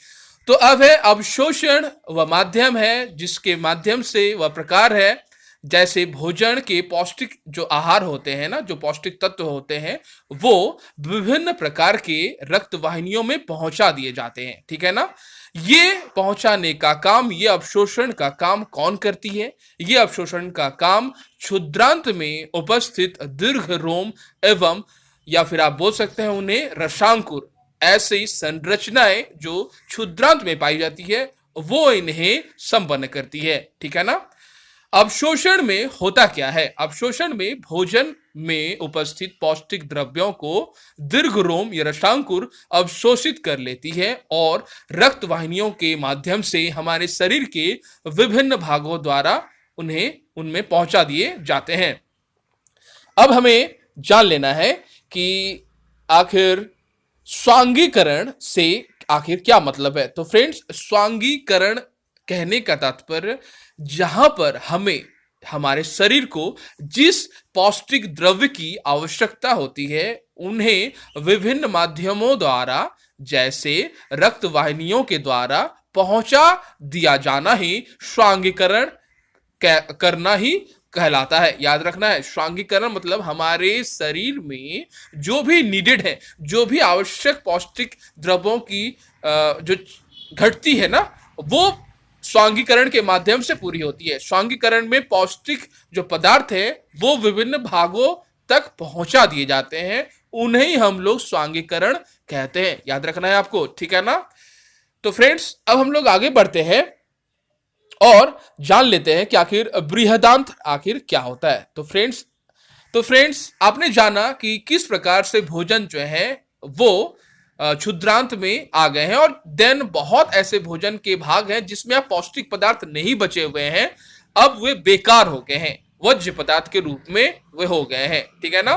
तो अब है अवशोषण, वह माध्यम है जिसके माध्यम से, वह प्रकार है जैसे भोजन के पौष्टिक जो आहार होते हैं ना, जो पौष्टिक तत्व होते हैं, वो विभिन्न प्रकार के रक्त वाहिनियों में पहुंचा दिए जाते हैं, ठीक है ना। ये पहुंचाने का काम, ये अवशोषण का काम कौन करती है? ये अवशोषण का काम क्षुद्रांत में उपस्थित दीर्घ रोम एवं, या फिर आप बोल सकते हैं उन्हें रसांकुर, ऐसी संरचनाएं जो क्षुद्रांत में पाई जाती है वो इन्हें संपन्न करती है, ठीक है ना। अवशोषण में होता क्या है? अवशोषण में भोजन में उपस्थित पौष्टिक द्रव्यों को दीर्घ रोम या रसांकुर अवशोषित कर लेती है और रक्त वाहिनियों के माध्यम से हमारे शरीर के विभिन्न भागों द्वारा उन्हें उनमें पहुंचा दिए जाते हैं। अब हमें जान लेना है कि आखिर स्वांगीकरण से आखिर क्या मतलब है। तो फ्रेंड्स, स्वांगीकरण कहने का तात्पर्य जहां पर हमें हमारे शरीर को जिस पौष्टिक द्रव्य की आवश्यकता होती है उन्हें विभिन्न माध्यमों द्वारा, जैसे रक्त वाहिनियों के द्वारा पहुंचा दिया जाना ही स्वांगीकरण करना ही कहलाता है। याद रखना है, स्वांगीकरण मतलब हमारे शरीर में जो भी नीडेड है, जो भी आवश्यक पौष्टिक द्रव्यों की जो घटती है ना, वो स्वांगीकरण के माध्यम से पूरी होती है। स्वांगीकरण में पौष्टिक जो पदार्थ है वो विभिन्न भागों तक पहुंचा दिए जाते हैं, उन्हें हम लोग स्वांगीकरण कहते हैं। याद रखना है आपको, ठीक है ना। तो फ्रेंड्स, अब हम लोग आगे बढ़ते हैं और जान लेते हैं कि आखिर बृहदांत्र आखिर क्या होता है। तो फ्रेंड्स, आपने जाना कि किस प्रकार से भोजन जो है वो क्षुद्रांत में आ गए हैं, और देन बहुत ऐसे भोजन के भाग हैं जिसमें अब पौष्टिक पदार्थ नहीं बचे हुए हैं, अब वे बेकार हो गए हैं, वर्ज्य पदार्थ के रूप में वे हो गए हैं, ठीक है ना।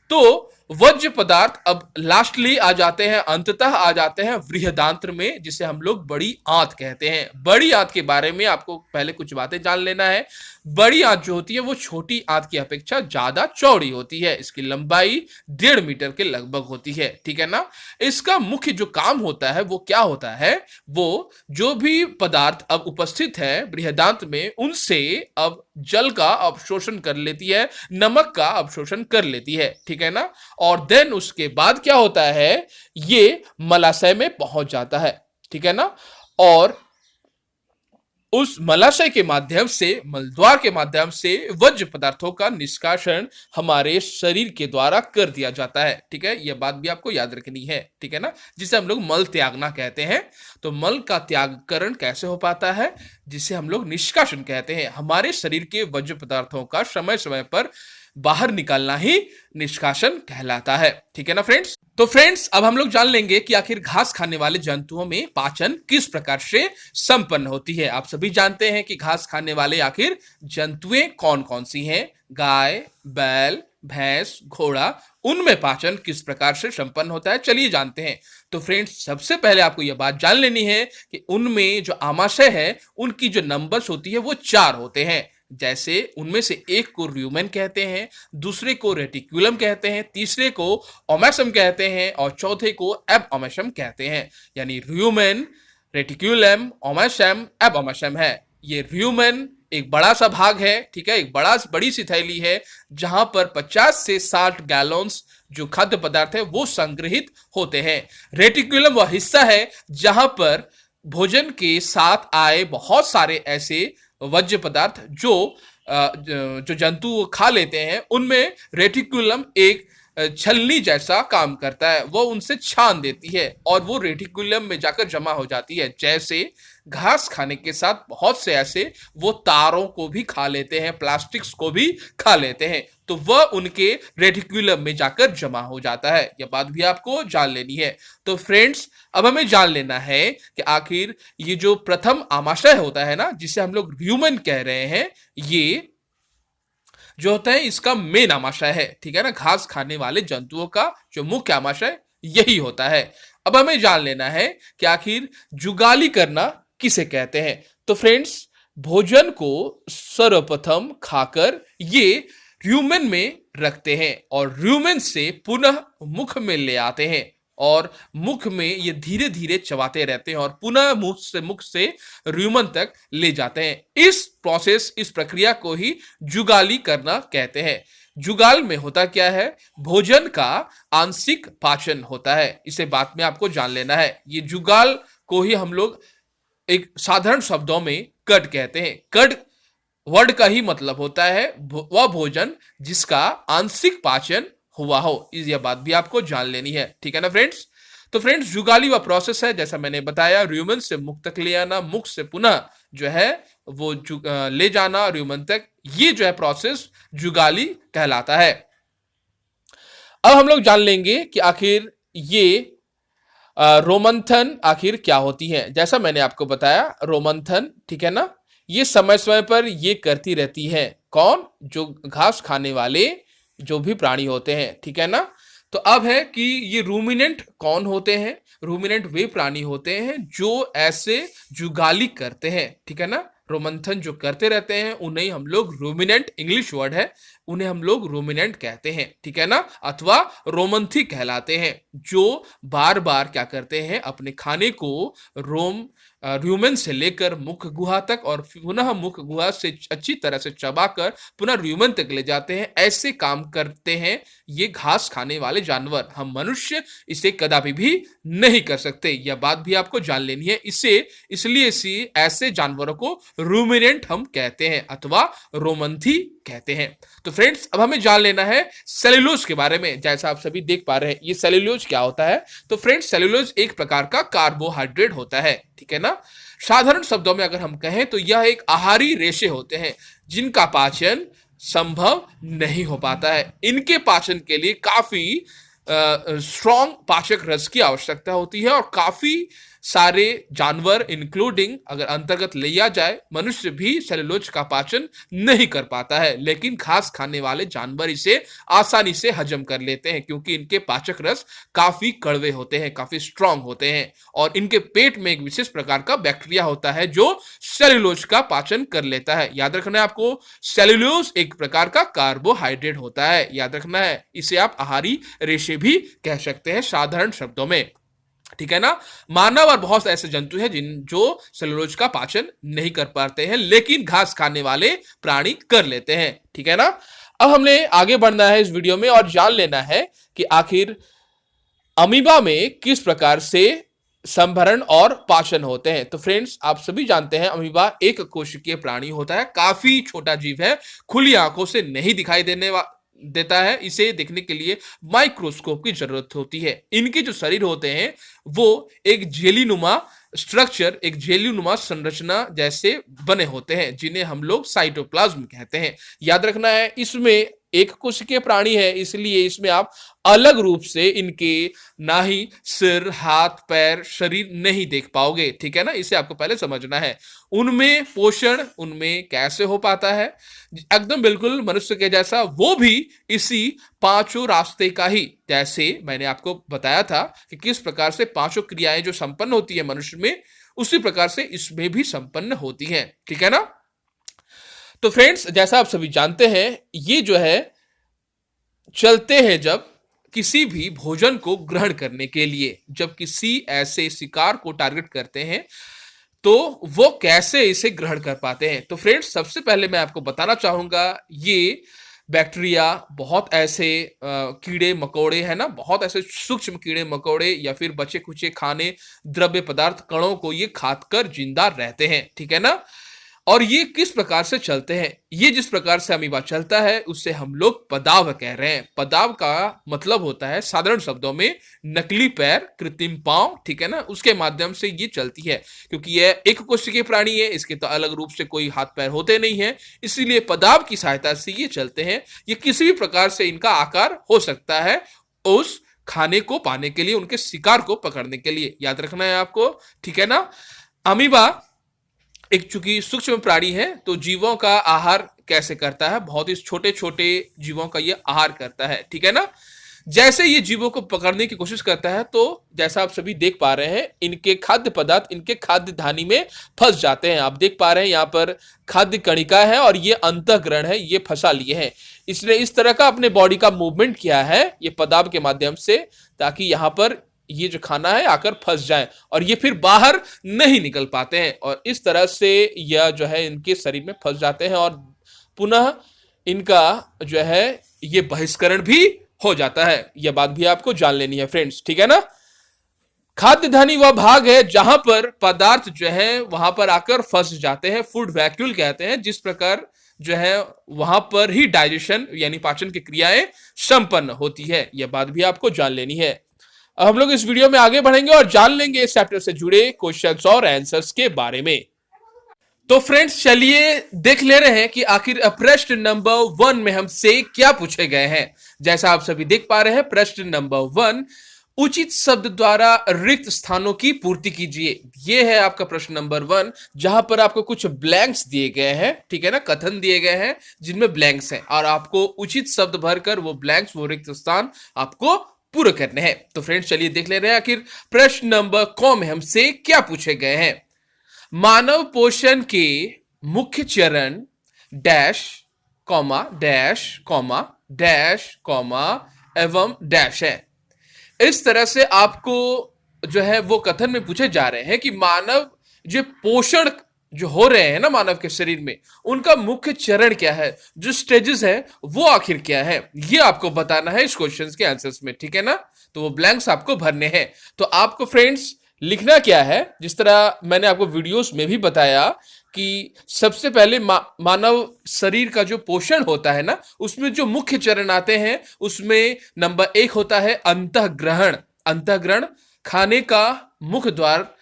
तो वज्र पदार्थ अब लास्टली आ जाते हैं, अंततः आ जाते हैं बृहदांत्र में, जिसे हम लोग बड़ी आंत कहते हैं। बड़ी आंत के बारे में आपको पहले कुछ बातें जान लेना है। बड़ी आंत जो होती है वो छोटी आंत की अपेक्षा ज्यादा चौड़ी होती है। इसकी लंबाई 1.5 मीटर के लगभग होती है, ठीक है ना। इसका मुख्य जो काम होता है वो क्या होता है, वो जो भी पदार्थ अब उपस्थित है बृहदांत में उनसे अब जल का अवशोषण कर लेती है, नमक का अवशोषण कर लेती है, ठीक है ना। और देन उसके बाद क्या होता है, ये मलाशय में पहुंच जाता है, ठीक है ना। और उस मलाशय के माध्यम से, मलद्वार के माध्यम से वज्र पदार्थों का निष्कासन हमारे शरीर के द्वारा कर दिया जाता है, ठीक है। यह बात भी आपको याद रखनी है, ठीक है ना, जिसे हम लोग मल त्यागना कहते हैं। तो मल का त्यागकरण कैसे हो पाता है, जिसे हम लोग निष्कासन कहते हैं। हमारे शरीर के वज्र पदार्थों का समय समय पर बाहर निकालना ही निष्कासन कहलाता है, ठीक है ना फ्रेंड्स। तो फ्रेंड्स, अब हम लोग जान लेंगे कि आखिर घास खाने वाले जंतुओं में पाचन किस प्रकार से संपन्न होती है। आप सभी जानते हैं कि घास खाने वाले आखिर जंतुएं कौन कौन सी हैं। गाय, बैल, भैंस, घोड़ा, उनमें पाचन किस प्रकार से संपन्न होता है, चलिए जानते हैं। तो फ्रेंड्स, सबसे पहले आपको यह बात जान लेनी है कि उनमें जो आमाशय है उनकी जो नंबर्स होती है वो 4 होते हैं। जैसे उनमें से एक को र्यूमेन कहते हैं, दूसरे को रेटिक्यूलम कहते हैं, तीसरे को ओमेसम कहते हैं और चौथे को एब ओमेसम कहते हैं। यानी र्यूमेन, रेटिक्यूलम, ओमेसम, एब ओमेसम है। ये र्यूमेन एक बड़ा सा भाग है, ठीक है, एक बड़ी सी थैली है जहां पर 50 से 60 गैलन्स जो खाद्य पदार्थ है वो संग्रहित होते हैं। रेटिक्यूलम वह हिस्सा है जहां पर भोजन के साथ आए बहुत सारे ऐसे वज्र पदार्थ जो जंतु खा लेते हैं, उनमें रेटिकुलम एक छलनी जैसा काम करता है। वो उनसे छान देती है और वो रेटिकुलम में जाकर जमा हो जाती है। जैसे घास खाने के साथ बहुत से ऐसे वो तारों को भी खा लेते हैं, प्लास्टिक्स को भी खा लेते हैं, तो वह उनके रेटिकुलम में जाकर जमा हो जाता है। यह बात भी आपको जान लेनी है। तो फ्रेंड्स, अब हमें जान लेना है कि आखिर ये जो प्रथम आमाशय होता है ना, जिसे हम लोग ह्यूमन कह रहे हैं, ये जो होता है इसका मेन आमाशय है, ठीक है ना। घास खाने वाले जंतुओं का जो मुख्य आमाशय यही होता है। अब हमें जान लेना है कि आखिर जुगाली करना किसे कहते हैं। तो फ्रेंड्स, भोजन को सर्वप्रथम खाकर ये र्यूमेन में रखते हैं और र्यूमेन से पुनः मुख में ले आते हैं और मुख में ये धीरे धीरे चबाते रहते हैं और पुनः मुख से र्यूमन तक ले जाते हैं। इस प्रक्रिया को ही जुगाली करना कहते हैं। जुगाल में होता क्या है, भोजन का आंशिक पाचन होता है। इसे बात में आपको जान लेना है। ये जुगाल को ही हम लोग एक साधारण शब्दों में कड कहते हैं। कड वर्ड का ही मतलब होता है वह भोजन जिसका आंशिक पाचन हुआ हो। यह बात भी आपको जान लेनी है, ठीक है ना फ्रेंड्स। तो फ्रेंड्स, जुगाली वह प्रोसेस है, जैसा मैंने बताया, र्यूमन से मुख तक ले आना, मुख से पुनः जो है वो ले जाना र्यूमन तक, ये जो है प्रोसेस जुगाली कहलाता है। अब हम लोग जान लेंगे कि आखिर ये रोमंथन आखिर क्या होती है। जैसा मैंने आपको बताया, रोमंथन, ठीक है ना, ये समय समय पर ये करती रहती है। कौन? जो घास खाने वाले जो भी प्राणी होते हैं, ठीक है ना। तो अब है कि ये रूमिनेंट कौन होते हैं। रूमिनेंट वे प्राणी होते हैं जो ऐसे जुगाली करते हैं, ठीक है ना। रोमंथन जो करते रहते हैं उन्हें हम लोग रूमिनेंट, इंग्लिश वर्ड है, उन्हें हम लोग रूमिनेंट कहते हैं, ठीक है ना, अथवा रोमंथी कहलाते हैं। जो बार बार क्या करते हैं, अपने खाने को र्यूमेन से लेकर मुख गुहा तक और पुनः मुख गुहा से अच्छी तरह से चबाकर पुनः र्यूमेन तक ले जाते हैं। ऐसे काम करते हैं ये घास खाने वाले जानवर। हम मनुष्य इसे कदापि भी नहीं कर सकते। यह बात भी आपको जान लेनी है। इसलिए ऐसे जानवरों को रूमिनेंट हम कहते हैं अथवा रोमंथी कहते हैं। तो फ्रेंड्स, अब हमें जान लेना है सेल्यूलोज के बारे में। जैसा आप सभी देख पा रहे हैं, ये सेल्यूलोज क्या होता है। तो फ्रेंड्स, सेल्यूलोज एक प्रकार का कार्बोहाइड्रेट होता है, ठीक है ना। साधारण शब्दों में अगर हम कहें तो यह एक आहारी रेशे होते हैं जिनका पाचन संभव नहीं हो पाता है। इनके पाचन के लिए काफी स्ट्रॉन्ग पाचक रस की आवश्यकता होती है और काफी सारे जानवर इंक्लूडिंग अगर अंतर्गत लिया जाए मनुष्य भी सेलुलोज का पाचन नहीं कर पाता है, लेकिन घास खाने वाले जानवर इसे आसानी से हजम कर लेते हैं क्योंकि इनके पाचक रस काफी कड़वे होते हैं, काफी स्ट्रांग होते हैं और इनके पेट में एक विशेष प्रकार का बैक्टीरिया होता है जो सेलुलोज का पाचन कर लेता है। याद रखना है आपको, सेलुलोज एक प्रकार का कार्बोहाइड्रेट होता है, याद रखना है। इसे आप आहारी रेशे भी कह सकते हैं साधारण शब्दों में, ठीक है ना। मानव और बहुत ऐसे जंतु हैं जो सेलुलोज का पाचन नहीं कर पाते हैं, लेकिन घास खाने वाले प्राणी कर लेते हैं, ठीक है ना। अब हमने आगे बढ़ना है इस वीडियो में और जान लेना है कि आखिर अमीबा में किस प्रकार से संभरण और पाचन होते हैं। तो फ्रेंड्स, आप सभी जानते हैं अमीबा एक कोशिकीय प्राणी होता है, काफी छोटा जीव है, खुली आंखों से नहीं दिखाई देता है। इसे देखने के लिए माइक्रोस्कोप की जरूरत होती है। इनके जो शरीर होते हैं वो एक जेलीनुमा स्ट्रक्चर, एक जेलीनुमा संरचना जैसे बने होते हैं जिन्हें हम लोग साइटोप्लाज्म कहते हैं। याद रखना है, इसमें एक कोशिकीय प्राणी है, इसलिए इसमें आप अलग रूप से इनके ना ही सिर, हाथ, पैर, शरीर नहीं देख पाओगे, ठीक है ना। इसे आपको पहले समझना है। उनमें पोषण उनमें कैसे हो पाता है, एकदम बिल्कुल मनुष्य के जैसा, वो भी इसी पांचों रास्ते का ही, जैसे मैंने आपको बताया था कि किस प्रकार से पांचों क्रियाएं जो संपन्न होती है मनुष्य में, उसी प्रकार से इसमें भी संपन्न होती हैं, ठीक है ना। तो फ्रेंड्स, जैसा आप सभी जानते हैं, ये जो है चलते हैं जब किसी भी भोजन को ग्रहण करने के लिए, जब किसी ऐसे शिकार को टारगेट करते हैं तो वो कैसे इसे ग्रहण कर पाते हैं। तो फ्रेंड्स, सबसे पहले मैं आपको बताना चाहूंगा, ये बैक्टीरिया बहुत ऐसे कीड़े मकोड़े हैं ना, बहुत ऐसे सूक्ष्म कीड़े मकोड़े या फिर बचे कुचे खाने द्रव्य पदार्थ कणों को ये खाकर जिंदा रहते हैं, ठीक है ना। और ये किस प्रकार से चलते हैं, ये जिस प्रकार से अमीबा चलता है उसे हम लोग पदाव कह रहे हैं। पदाव का मतलब होता है साधारण शब्दों में नकली पैर, कृत्रिम पांव, ठीक है ना। उसके माध्यम से ये चलती है क्योंकि यह एक कोशिकीय प्राणी है, इसके तो अलग रूप से कोई हाथ पैर होते नहीं है, इसीलिए पदाव की सहायता से ये चलते हैं। ये किसी भी प्रकार से इनका आकार हो सकता है उस खाने को पाने के लिए, उनके शिकार को पकड़ने के लिए, याद रखना है आपको, ठीक है ना। अमीबा एक चूंकि सूक्ष्म प्राणी है तो जीवों का आहार कैसे करता है, बहुत ही छोटे छोटे जीवों का ये आहार करता है, ठीक है ना। जैसे ये जीवों को पकड़ने की कोशिश करता है तो जैसा आप सभी देख पा रहे हैं, इनके खाद्य पदार्थ इनके खाद्य धानी में फंस जाते हैं। आप देख पा रहे हैं यहाँ पर खाद्य कणिका है और ये अंतःग्रहण है, ये फंसा लिए हैं। इसने इस तरह का अपने बॉडी का मूवमेंट किया है ये पदार्थ के माध्यम से, ताकि यहाँ पर ये जो खाना है आकर फंस जाए और ये फिर बाहर नहीं निकल पाते हैं, और इस तरह से यह जो है इनके शरीर में फंस जाते हैं और पुनः इनका जो है ये बहिष्करण भी हो जाता है। यह बात भी आपको जान लेनी है फ्रेंड्स, ठीक है ना। खाद्य धानी वह भाग है जहां पर पदार्थ जो है वहां पर आकर फंस जाते हैं, फूड वैक्यूल कहते हैं, जिस प्रकार जो है वहां पर ही डाइजेशन यानी पाचन की क्रियाएं संपन्न होती है। यह बात भी आपको जान लेनी है। अब हम लोग इस वीडियो में आगे बढ़ेंगे और जान लेंगे इस चैप्टर से जुड़े क्वेश्चंस और आंसर्स के बारे में। तो फ्रेंड्स, चलिए देख ले रहे हैं कि आखिर प्रश्न नंबर 1 में हमसे क्या पूछे गए हैं। जैसा आप सभी देख पा रहे हैं, प्रश्न नंबर 1, उचित शब्द द्वारा रिक्त स्थानों की पूर्ति कीजिए। यह है आपका प्रश्न नंबर 1, जहां पर आपको कुछ ब्लैंक्स दिए गए हैं, ठीक है ना, कथन दिए गए हैं जिनमें ब्लैंक्स हैं और आपको उचित शब्द भरकर वो ब्लैंक्स, वो रिक्त स्थान आपको पूरे करने हैं। तो फ्रेंड्स, चलिए देख ले रहे हैं आखिर प्रश्न नंबर क में हमसे क्या पूछे गए हैं। मानव पोषण के मुख्य चरण dash comma dash comma dash comma एवं डैश है। इस तरह से आपको जो है वो कथन में पूछे जा रहे हैं कि मानव जो पोषण जो हो रहे हैं ना मानव के शरीर में, उनका मुख्य चरण क्या है, जो स्टेजेस है वो आखिर क्या है, ये आपको बताना है इस क्वेश्चन के आंसर्स में, ठीक है ना। तो वो ब्लैंक्स आपको भरने हैं। तो आपको फ्रेंड्स लिखना क्या है, जिस तरह मैंने आपको वीडियोस में भी बताया कि सबसे पहले मानव शरीर का जो पोषण होता है ना, उसमें जो मुख्य चरण आते हैं उसमें नंबर 1 होता है अंतःग्रहण। अंतःग्रहण खाने का मुख्य द्वार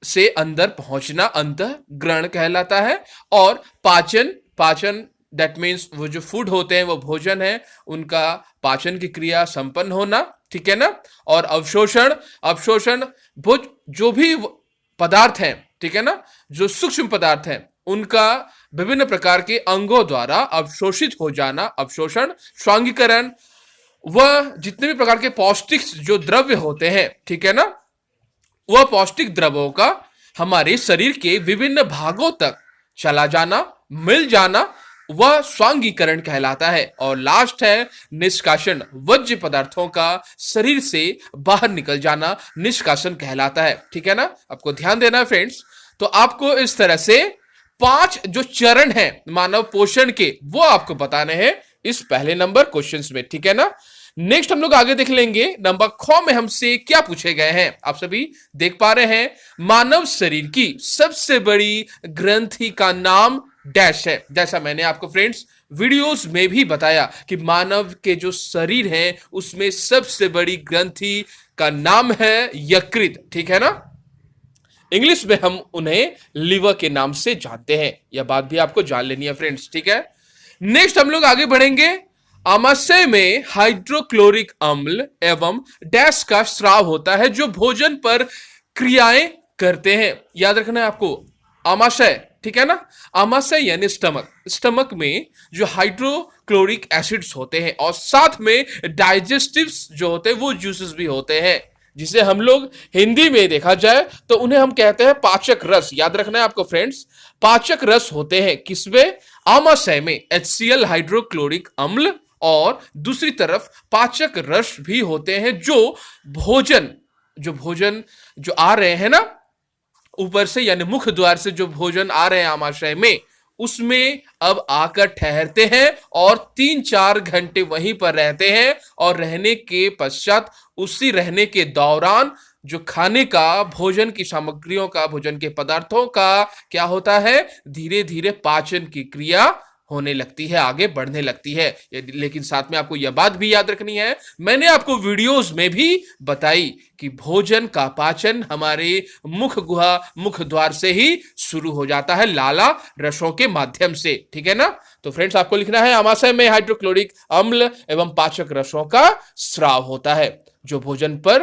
से अंदर पहुंचना अंतःग्रहण कहलाता है। और पाचन, पाचन दैट मीन्स वो जो फूड होते हैं, वो भोजन है, उनका पाचन की क्रिया संपन्न होना, ठीक है ना। और अवशोषण, अवशोषण जो भी पदार्थ हैं, ठीक है ना, जो सूक्ष्म पदार्थ हैं, उनका विभिन्न प्रकार के अंगों द्वारा अवशोषित हो जाना, अवशोषण, स्वांगीकरण, वह जितने भी प्रकार के पौष्टिक जो द्रव्य होते हैं, ठीक है ना, वह पौष्टिक द्रव्यों का हमारे शरीर के विभिन्न भागों तक चला जाना, मिल जाना, वह स्वांगीकरण कहलाता है। और लास्ट है निष्कासन, वर्ज्य पदार्थों का शरीर से बाहर निकल जाना निष्कासन कहलाता है, ठीक है ना। आपको ध्यान देना है फ्रेंड्स। तो आपको इस तरह से 5 जो चरण हैं मानव पोषण के, वो आपको बताने हैं इस पहले नंबर क्वेश्चंस में, ठीक है ना। नेक्स्ट हम लोग आगे देख लेंगे नंबर ख में हमसे क्या पूछे गए हैं। आप सभी देख पा रहे हैं, मानव शरीर की सबसे बड़ी ग्रंथि का नाम डैश है। जैसा मैंने आपको फ्रेंड्स वीडियोस में भी बताया कि मानव के जो शरीर है उसमें सबसे बड़ी ग्रंथि का नाम है यकृत, ठीक है ना। इंग्लिश में हम उन्हें लिवर के नाम से जानते हैं। यह बात भी आपको जान लेनी है फ्रेंड्स, ठीक है। नेक्स्ट हम लोग आगे बढ़ेंगे। आमाशय में हाइड्रोक्लोरिक अम्ल एवं डैश का स्राव होता है जो भोजन पर क्रियाएं करते हैं। याद रखना है आपको, आमाशय, ठीक है ना। आमाशय यानी स्टमक, स्टमक में जो हाइड्रोक्लोरिक एसिड्स होते हैं और साथ में डाइजेस्टिव्स जो होते हैं वो जूसेस भी होते हैं, जिसे हम लोग हिंदी में देखा जाए तो उन्हें हम कहते हैं पाचक रस। याद रखना है आपको फ्रेंड्स, पाचक रस होते हैं किसमें, आमाशय में HCl हाइड्रोक्लोरिक अम्ल, और दूसरी तरफ पाचक रस भी होते हैं जो भोजन जो आ रहे हैं ना ऊपर से, यानी मुख द्वार से जो भोजन आ रहे हैं आमाशय में, उसमें अब आकर ठहरते हैं और 3-4 घंटे वहीं पर रहते हैं। और रहने के पश्चात, उसी रहने के दौरान जो खाने का, भोजन की सामग्रियों का, भोजन के पदार्थों का क्या होता है, धीरे धीरे पाचन की क्रिया होने लगती है, आगे बढ़ने लगती है। लेकिन साथ में आपको यह बात भी याद रखनी है, मैंने आपको वीडियोस में भी बताई कि भोजन का पाचन हमारे मुख गुहा, मुख द्वार से ही शुरू हो जाता है, लाला रसों के माध्यम से, ठीक है ना। तो फ्रेंड्स आपको लिखना है, आमाशय में हाइड्रोक्लोरिक अम्ल एवं पाचक रसों का स्राव होता है जो भोजन पर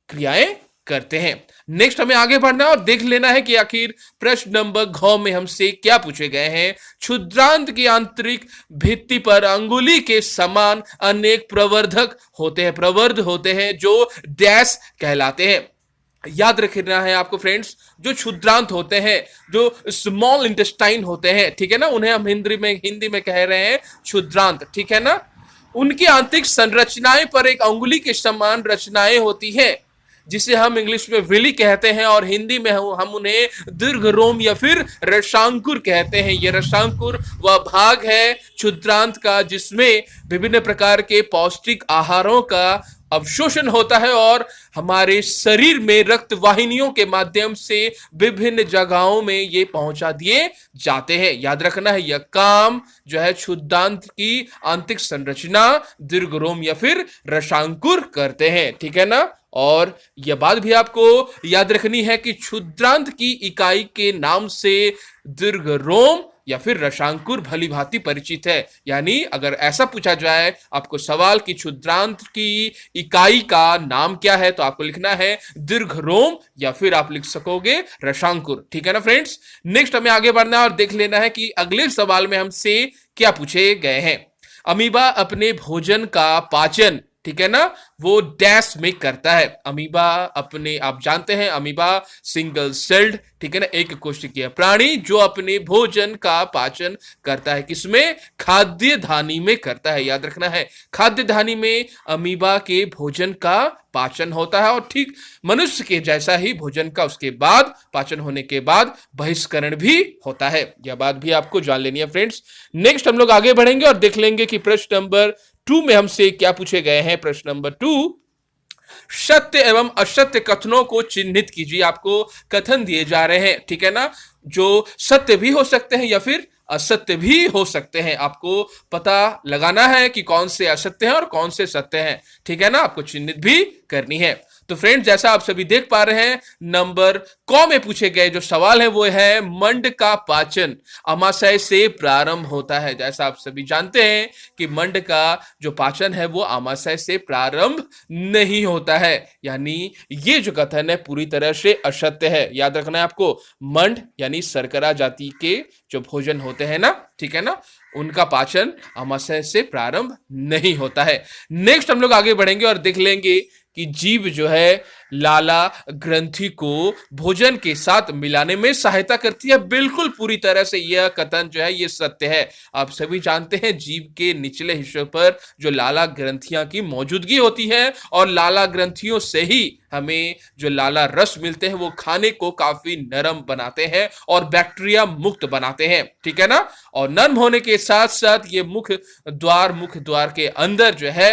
क्रियाएं करते हैं। नेक्स्ट हमें आगे बढ़ना और देख लेना है कि आखिर प्रश्न नंबर घ में हमसे क्या पूछे गए हैं। क्षुद्रांत की आंतरिक भित्ति पर अंगुली के समान अनेक प्रवर्धक होते हैं, प्रवर्ध होते हैं जो डैश कहलाते हैं। याद रखना है आपको फ्रेंड्स, जो क्षुद्रांत होते हैं, जो स्मॉल इंटेस्टाइन होते हैं, ठीक है ना, उन्हें हम हिंदी में कह रहे हैं क्षुद्रांत, ठीक है ना। उनकी आंतरिक संरचनाएं पर एक अंगुली के समान रचनाएं होती हैं जिसे हम इंग्लिश में विली कहते हैं और हिंदी में हम उन्हें दीर्घ रोम या फिर रसांकुर कहते हैं। यह रसांकुर वह भाग है क्षुद्रांत का जिसमें विभिन्न प्रकार के पौष्टिक आहारों का अवशोषण होता है और हमारे शरीर में रक्त वाहिनियों के माध्यम से विभिन्न जगहों में ये पहुंचा दिए जाते हैं। याद रखना है, यह काम जो है क्षुद्रांत की आंतरिक संरचना दीर्घ रोम या फिर रसांकुर करते हैं, ठीक है ना। और यह बात भी आपको याद रखनी है कि क्षुद्रांत की इकाई के नाम से दीर्घ रोम या फिर रसांकुर भली भांति परिचित है। यानी अगर ऐसा पूछा जाए आपको सवाल कि क्षुद्रांत की इकाई का नाम क्या है, तो आपको लिखना है दीर्घ रोम या फिर आप लिख सकोगे रसांकुर, ठीक है ना फ्रेंड्स। नेक्स्ट हमें आगे बढ़ना है और देख लेना है कि अगले सवाल में हमसे क्या पूछे गए हैं। अमीबा अपने भोजन का पाचन, ठीक है ना, वो डैश में करता है। अमीबा अपने, आप जानते हैं अमीबा सिंगल सेल्ड, ठीक है ना, एक कोशिकीय प्राणी जो अपने भोजन का पाचन करता है किसमें, खाद्य धानी में करता है। याद रखना है, खाद्य धानी में अमीबा के भोजन का पाचन होता है और ठीक मनुष्य के जैसा ही भोजन का उसके बाद, पाचन होने के बाद बहिष्करण भी होता है। यह बात भी आपको जान लेनी है फ्रेंड्स। नेक्स्ट हम लोग आगे बढ़ेंगे और देख लेंगे कि प्रश्न नंबर 2 में हमसे क्या पूछे गए हैं। प्रश्न नंबर 2, सत्य एवं असत्य कथनों को चिन्हित कीजिए। आपको कथन दिए जा रहे हैं, ठीक है ना, जो सत्य भी हो सकते हैं या फिर असत्य भी हो सकते हैं। आपको पता लगाना है कि कौन से असत्य हैं और कौन से सत्य हैं, ठीक है ना, आपको चिन्हित भी करनी है। तो फ्रेंड्स जैसा आप सभी देख पा रहे हैं, नंबर क में पूछे गए जो सवाल है वो है मंड का पाचन अमाशय से प्रारंभ होता है। जैसा आप सभी जानते हैं कि मंड का जो पाचन है वो अमाशय से प्रारंभ नहीं होता है, यानी ये जो कथन है पूरी तरह से असत्य है। याद रखना है आपको, मंड यानी शर्करा जाति के जो भोजन होते हैं ना, ठीक है ना, उनका पाचन अमाशय से प्रारंभ नहीं होता है। नेक्स्ट हम लोग आगे बढ़ेंगे और देख लेंगे कि जीभ जो है लाला ग्रंथि को भोजन के साथ मिलाने में सहायता करती है। बिल्कुल पूरी तरह से यह कथन जो है ये सत्य है। आप सभी जानते हैं जीभ के निचले हिस्से पर जो लाला ग्रंथियां की मौजूदगी होती है और लाला ग्रंथियों से ही हमें जो लाला रस मिलते हैं वो खाने को काफी नरम बनाते हैं और बैक्टीरिया मुक्त बनाते हैं, ठीक है ना। और नरम होने के साथ साथ ये मुख द्वार के अंदर जो है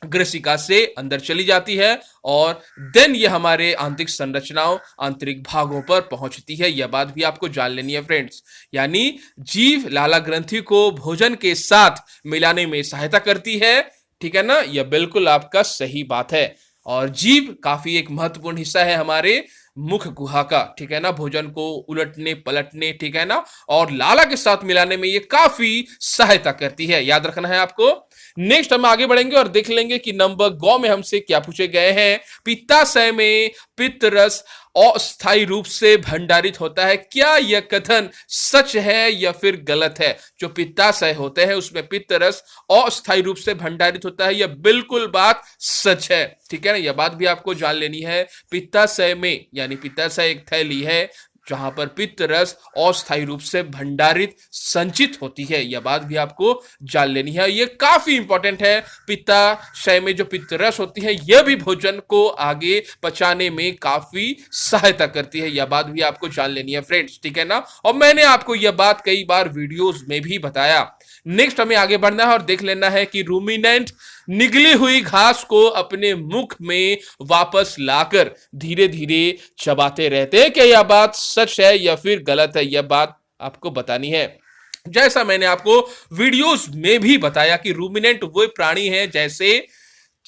ग्रसिका से अंदर चली जाती है और देन ये हमारे आंतरिक संरचनाओं आंतरिक भागों पर पहुंचती है। यह बात भी आपको जान लेनी है फ्रेंड्स। यानी जीभ लाला ग्रंथि को भोजन के साथ मिलाने में सहायता करती है, ठीक है ना, यह बिल्कुल आपका सही बात है। और जीभ काफी एक महत्वपूर्ण हिस्सा है हमारे मुख गुहा का, ठीक है ना, भोजन को उलटने पलटने, ठीक है ना, और लाला के साथ मिलाने में ये काफी सहायता करती है। याद रखना है आपको। नेक्स्ट हम आगे बढ़ेंगे और देख लेंगे कि नंबर ग में हमसे क्या पूछे गए हैं। पित्ताशय में पित्त रस अस्थायी रूप से भंडारित होता है। क्या यह कथन सच है या फिर गलत है? जो पित्ताशय होते हैं उसमें पित्त रस अस्थायी रूप से भंडारित होता है, यह बिल्कुल बात सच है, ठीक है ना। यह बात भी आपको जान लेनी है। पित्ताशय में यानी पित्ताशय एक थैली है जहां पर पित्त रस अस्थायी रूप से भंडारित संचित होती है, यह बात भी आपको जान लेनी है। यह काफी इंपॉर्टेंट है। पित्ताशय में जो पित्त रस होती है यह भी भोजन को आगे पचाने में काफी सहायता करती है, यह बात भी आपको जान लेनी है फ्रेंड्स, ठीक है ना। और मैंने आपको यह बात कई बार वीडियोस में भी बताया। नेक्स्ट हमें आगे बढ़ना है और देख लेना है कि रूमिनेंट निगली हुई घास को अपने मुख में वापस लाकर धीरे धीरे चबाते रहते हैं। क्या यह बात सच है या फिर गलत है? यह बात आपको बतानी है। जैसा मैंने आपको वीडियोस में भी बताया कि रूमिनेंट वो प्राणी है जैसे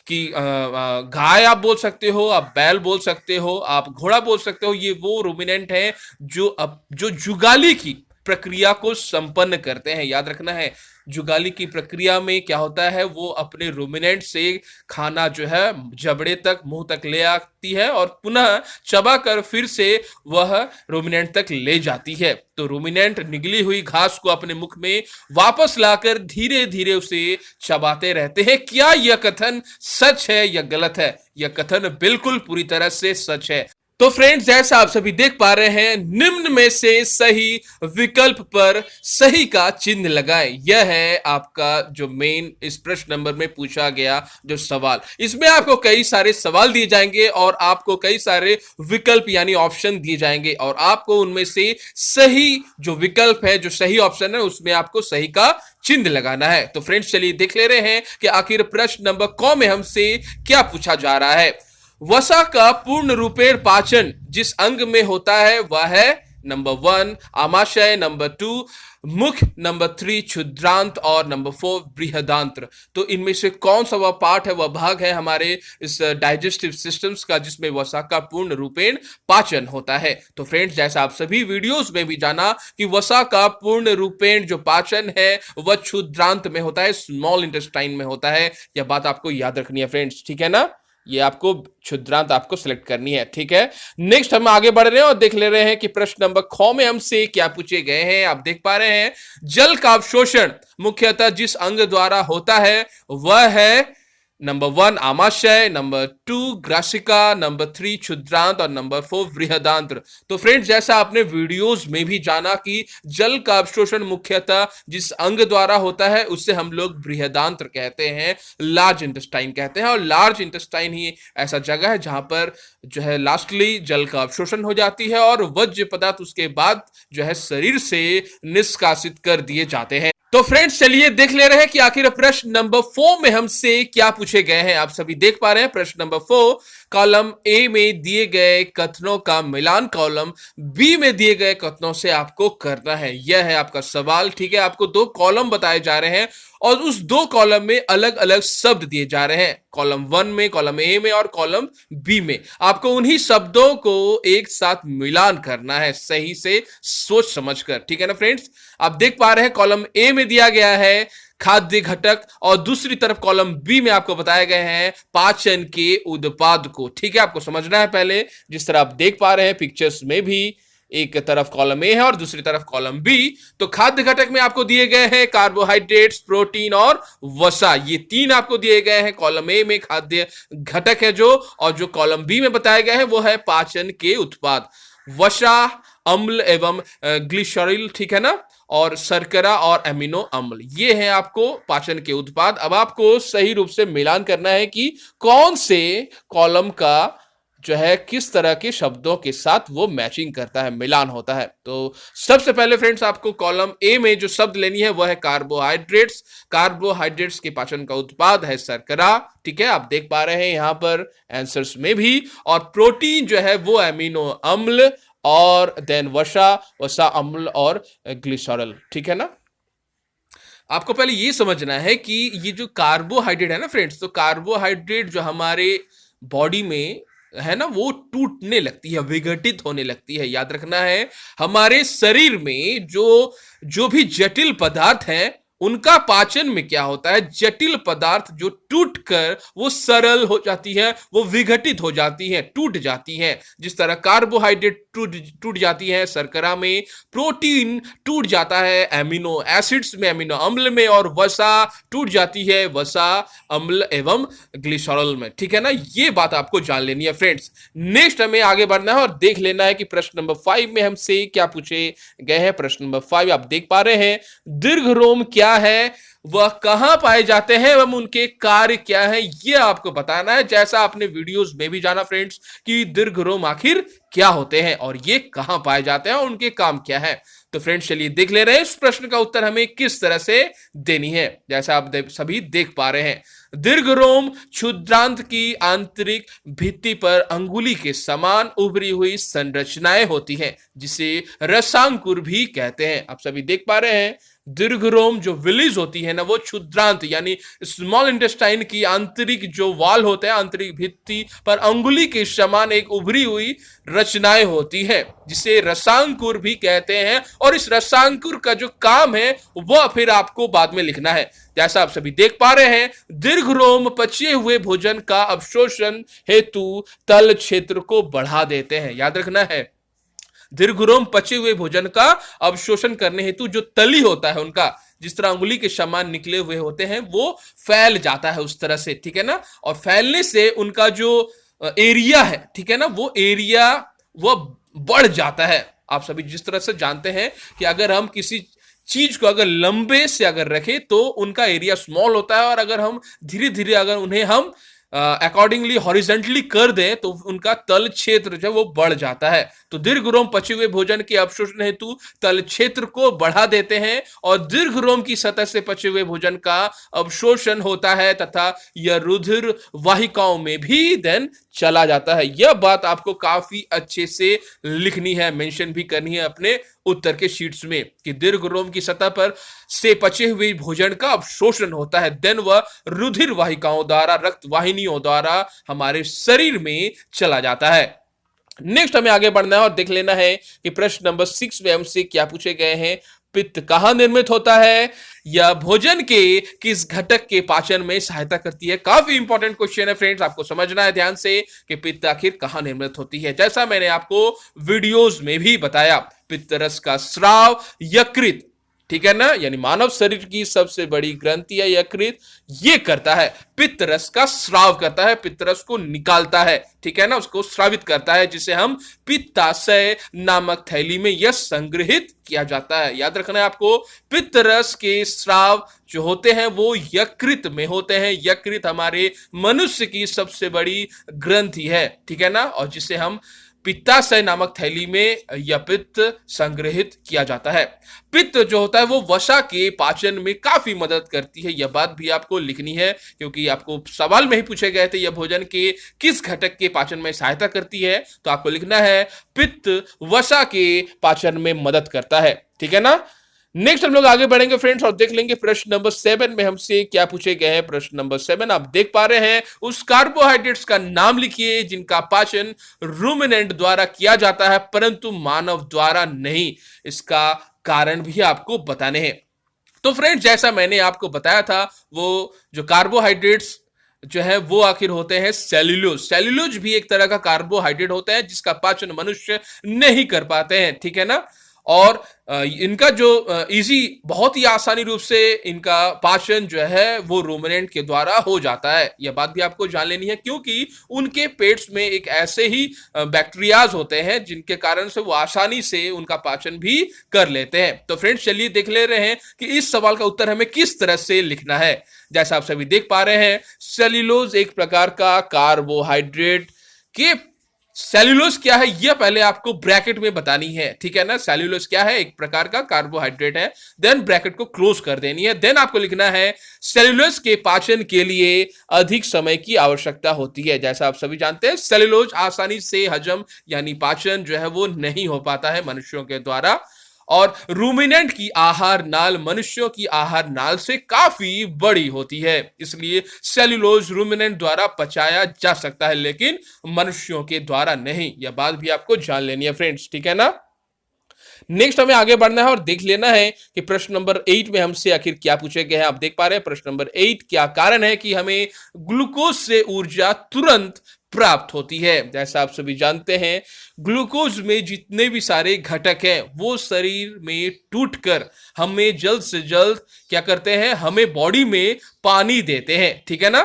कि गाय आप बोल सकते हो, आप बैल बोल सकते हो, आप घोड़ा बोल सकते हो, ये वो रूमिनेंट है जो जुगाली की प्रक्रिया को संपन्न करते हैं। याद रखना है, जुगाली की प्रक्रिया में क्या होता है, वो अपने रूमिनेंट से खाना जो है जबड़े तक मुंह तक ले आती है और पुनः चबाकर फिर से वह रूमिनेंट तक ले जाती है। तो रूमिनेंट निगली हुई घास को अपने मुख में वापस लाकर धीरे धीरे उसे चबाते रहते हैं। क्या यह कथन सच है या गलत है? यह कथन बिल्कुल पूरी तरह से सच है। तो फ्रेंड्स जैसा आप सभी देख पा रहे हैं, निम्न में से सही विकल्प पर सही का चिन्ह लगाएं। यह है आपका जो मेन इस प्रश्न नंबर में पूछा गया जो सवाल। इसमें आपको कई सारे सवाल दिए जाएंगे और आपको कई सारे विकल्प यानी ऑप्शन दिए जाएंगे और आपको उनमें से सही जो विकल्प है, जो सही ऑप्शन है, उसमें आपको सही का चिन्ह लगाना है। तो फ्रेंड्स चलिए देख ले रहे हैं कि आखिर प्रश्न नंबर क में हमसे क्या पूछा जा रहा है। वसा का पूर्ण रूपेण पाचन जिस अंग में होता है वह है नंबर 1 आमाशय, नंबर 2 मुख, नंबर 3 क्षुद्रांत और नंबर 4 बृहदांत्र। तो इनमें से कौन सा वह पार्ट है, वह भाग है हमारे इस डाइजेस्टिव सिस्टम्स का जिसमें वसा का पूर्ण रूपेण पाचन होता है। तो फ्रेंड्स जैसा आप सभी वीडियोस में भी जाना कि वसा का पूर्ण रूपेण जो पाचन है वह क्षुद्रांत में होता है, स्मॉल इंटेस्टाइन में होता है। यह बात आपको याद रखनी है फ्रेंड्स, ठीक है ना। ये आपको क्षुद्रांत आपको सिलेक्ट करनी है, ठीक है। नेक्स्ट हम आगे बढ़ रहे हैं और देख ले रहे हैं कि प्रश्न नंबर ख में हमसे क्या पूछे गए हैं। आप देख पा रहे हैं, जल का अवशोषण मुख्यतः जिस अंग द्वारा होता है वह है नंबर 1 आमाशय, नंबर 2 ग्रासिका, नंबर 3 क्षुद्रांत और नंबर 4 बृहदांत्र। तो फ्रेंड्स जैसा आपने वीडियोस में भी जाना कि जल का अवशोषण मुख्यतः जिस अंग द्वारा होता है उसे हम लोग बृहदांत्र कहते हैं, लार्ज इंटेस्टाइन कहते हैं। और लार्ज इंटेस्टाइन ही ऐसा जगह है जहां पर जो है लास्टली जल का अवशोषण हो जाती है और वर्ज्य पदार्थ उसके बाद जो है शरीर से निष्कासित कर दिए जाते हैं। तो फ्रेंड्स चलिए देख ले रहे हैं कि आखिर प्रश्न नंबर 4 में हमसे क्या पूछे गए हैं। आप सभी देख पा रहे हैं प्रश्न नंबर 4, कॉलम ए में दिए गए कथनों का मिलान कॉलम बी में दिए गए कथनों से आपको करना है। यह है आपका सवाल। ठीक है, आपको दो कॉलम बताए जा रहे हैं और उस दो कॉलम में अलग अलग शब्द दिए जा रहे हैं, कॉलम 1 में, कॉलम ए में और कॉलम बी में। आपको उन्हीं शब्दों को एक साथ मिलान करना है सही से सोच समझकर। ठीक है ना फ्रेंड्स, आप देख पा रहे हैं कॉलम ए में दिया गया है खाद्य घटक और दूसरी तरफ कॉलम बी में आपको बताए गए हैं पाचन के उत्पाद को। ठीक है, आपको समझना है पहले, जिस तरह आप देख पा रहे हैं पिक्चर्स में भी, एक तरफ कॉलम ए है और दूसरी तरफ कॉलम बी। तो खाद्य घटक में आपको दिए गए हैं कार्बोहाइड्रेट्स, प्रोटीन और वसा, ये तीन आपको दिए गए हैं। कॉलम ए में खाद्य घटक है जो, और जो कॉलम बी में बताया गया है वो है पाचन के उत्पाद, वसा, अम्ल एवं ग्लिसरॉल। ठीक है ना, और शर्करा और एमिनो अम्ल, ये है आपको पाचन के उत्पाद। अब आपको सही रूप से मिलान करना है कि कौन से कॉलम का जो है किस तरह के शब्दों के साथ वो मैचिंग करता है, मिलान होता है। तो सबसे पहले फ्रेंड्स आपको कॉलम ए में जो शब्द लेनी है वह है कार्बोहाइड्रेट्स। कार्बोहाइड्रेट्स के पाचन का उत्पाद है शर्करा। ठीक है, आप देख पा रहे हैं यहां पर आंसर्स में भी। और प्रोटीन जो है वो एमिनो अम्ल, और देन वसा अम्ल और ग्लिसरॉल। ठीक है ना, आपको पहले ये समझना है कि ये जो कार्बोहाइड्रेट है ना फ्रेंड्स, तो कार्बोहाइड्रेट जो हमारे बॉडी में है ना वो टूटने लगती है, विघटित होने लगती है। याद रखना है, हमारे शरीर में जो भी जटिल पदार्थ हैं उनका पाचन में क्या होता है, जटिल पदार्थ जो टूटकर वो सरल हो जाती है, वो विघटित हो जाती है, टूट जाती है। जिस तरह कार्बोहाइड्रेट टूट जाती है शर्करा में, प्रोटीन टूट जाता है एमिनो एसिड्स में, एमिनो अम्ल में, और वसा टूट जाती है वसा अम्ल एवं ग्लिसरॉल में। ठीक है ना, ये बात आपको जान लेनी है फ्रेंड्स। नेक्स्ट हमें आगे बढ़ना है और देख लेना है कि प्रश्न नंबर 5 में हमसे क्या पूछे गए हैं। प्रश्न नंबर 5 आप देख पा रहे हैं, दीर्घ रोम क्या है, वह कहां पाए जाते हैं एवं उनके कार्य क्या है, यह आपको बताना है। जैसा आपने वीडियोस में भी जाना फ्रेंड्स कि दीर्घ रोम आखिर क्या होते हैं और ये कहां पाए जाते हैं और उनके काम क्या है। तो फ्रेंड्स चलिए देख ले रहे हैं इस प्रश्न का उत्तर हमें किस तरह से देनी है। जैसा आप सभी देख पा रहे हैं, दीर्घ रोम क्षुद्रांत की आंतरिक भित्ति पर अंगुली के समान उभरी हुई संरचनाएं होती हैं, जिसे रसांकुर भी कहते हैं। आप सभी देख पा रहे हैं, दीर्घ रोम जो विलीज होती है ना, वो क्षुद्रांत यानी स्मॉल इंटेस्टाइन की आंतरिक जो वाल होते हैं, आंतरिक भित्ति पर अंगुली के समान एक उभरी हुई रचनाएं होती है, जिसे रसांकुर भी कहते हैं। और इस रसांकुर का जो काम है वह फिर आपको बाद में लिखना है। जैसा आप सभी देख पा रहे हैं, दीर्घ रोम पचे हुए भोजन का अवशोषण हेतु तल क्षेत्र को बढ़ा देते हैं। याद रखना है, दीर्घ रोम पचे हुए भोजन का अवशोषण करने हेतु जो तली होता है उनका, जिस तरह अंगुली के समान निकले हुए होते हैं, वो फैल जाता है उस तरह से। ठीक है ना, और फैलने से उनका जो एरिया है, ठीक है ना, वो एरिया वो बढ़ जाता है। आप सभी जिस तरह से जानते हैं कि अगर हम किसी चीज को अगर लंबे से अगर रखें तो उनका एरिया स्मॉल होता है, और अगर हम धीरे धीरे अगर उन्हें हम अकॉर्डिंगली हॉरिजेंटली कर दें तो उनका तल क्षेत्र जो वो बढ़ जाता है। तो दीर्घ रोम पचे हुए भोजन के अवशोषण हेतु तल क्षेत्र को बढ़ा देते हैं, और दीर्घ रोम की सतह से पचे हुए भोजन का अवशोषण होता है तथा यह रुधिर वाहिकाओं में भी देन चला जाता है। यह बात आपको काफी अच्छे से लिखनी है, मेंशन भी करनी है अपने उत्तर के शीट्स में कि दीर्घ रोम की सतह पर से पचे हुए भोजन का अवशोषण होता है, देन वह रुधिर वाहिकाओं द्वारा, रक्त वाहिनियों द्वारा हमारे शरीर में चला जाता है। नेक्स्ट हमें आगे बढ़ना है और देख लेना है कि प्रश्न नंबर 6 में हमसे क्या पूछे गए हैं। पित्त कहां निर्मित होता है, या भोजन के किस घटक के पाचन में सहायता करती है। काफी इंपॉर्टेंट क्वेश्चन है फ्रेंड्स, आपको समझना है ध्यान से कि पित्त आखिर कहां निर्मित होती है। जैसा मैंने आपको वीडियोस में भी बताया, पित्त रस का स्राव यकृत, ठीक है ना, यानी मानव शरीर की सबसे बड़ी ग्रंथि है यकृत, ये करता है, पित्त रस का स्राव करता है, पित्त रस को निकालता है, ठीक है ना, उसको स्रावित करता है, जिसे हम पित्ताशय नामक थैली में यह संग्रहित किया जाता है। याद रखना है आपको, पित्त रस के स्राव जो होते हैं वो यकृत में होते हैं। यकृत हमारे मनुष्य की सबसे बड़ी ग्रंथि है, ठीक है ना, और जिसे हम पित्ताशय नामक थैली में यह पित्त संग्रहित किया जाता है। पित्त जो होता है वो वसा के पाचन में काफी मदद करती है। यह बात भी आपको लिखनी है क्योंकि आपको सवाल में ही पूछे गए थे यह भोजन के किस घटक के पाचन में सहायता करती है, तो आपको लिखना है पित्त वसा के पाचन में मदद करता है। ठीक है ना। नेक्स्ट हम लोग आगे बढ़ेंगे फ्रेंड्स और देख लेंगे प्रश्न नंबर 7 में हमसे क्या पूछे गए हैं। प्रश्न नंबर 7 आप देख पा रहे हैं, उस कार्बोहाइड्रेट्स का नाम लिखिए जिनका पाचन रूमिनेंट द्वारा किया जाता है परंतु मानव द्वारा नहीं। इसका कारण भी आपको बताने हैं। तो फ्रेंड्स जैसा मैंने आपको बताया था, वो जो कार्बोहाइड्रेट्स जो है वो आखिर होते हैं सेल्यूलोज। सेल्यूलोज भी एक तरह का कार्बोहाइड्रेट होता है जिसका पाचन मनुष्य नहीं कर पाते हैं। ठीक है ना। और इनका जो बहुत ही आसानी रूप से इनका पाचन जो है वो रूमिनेंट के द्वारा हो जाता है। यह बात भी आपको जान लेनी है क्योंकि उनके पेट्स में एक ऐसे ही बैक्टीरियाज होते हैं जिनके कारण से वो आसानी से उनका पाचन भी कर लेते हैं। तो फ्रेंड्स चलिए देख ले रहे हैं कि इस सवाल का उत्तर हमें किस तरह से लिखना है। जैसा आप सभी देख पा रहे हैं, सेल्यूलोज एक प्रकार का कार्बोहाइड्रेट के सेल्यूलोज क्या है यह पहले आपको ब्रैकेट में बतानी है। ठीक है ना। सेल्यूलोज क्या है, एक प्रकार का कार्बोहाइड्रेट है, देन ब्रैकेट को क्लोज कर देनी है। देन आपको लिखना है सेल्यूलोज के पाचन के लिए अधिक समय की आवश्यकता होती है। जैसा आप सभी जानते हैं सेल्यूलोज आसानी से हजम यानी पाचन जो है वो नहीं हो पाता है मनुष्यों के द्वारा, और रूमिनेंट की आहार नाल मनुष्यों की आहार नाल से काफी बड़ी होती है, इसलिए सेल्यूलोज रूमिनेंट द्वारा पचाया जा सकता है लेकिन मनुष्यों के द्वारा नहीं। यह बात भी आपको जान लेनी है फ्रेंड्स। ठीक है ना। नेक्स्ट हमें आगे बढ़ना है और देख लेना है कि प्रश्न नंबर 8 में हमसे आखिर क्या पूछे गए हैं। आप देख पा रहे हैं प्रश्न नंबर 8, क्या कारण है कि हमें ग्लूकोज से ऊर्जा तुरंत प्राप्त होती है। जैसा आप सभी जानते हैं ग्लूकोज में जितने भी सारे घटक हैं वो शरीर में टूटकर हमें जल्द से जल्द क्या करते हैं, हमें बॉडी में पानी देते हैं। ठीक है ना।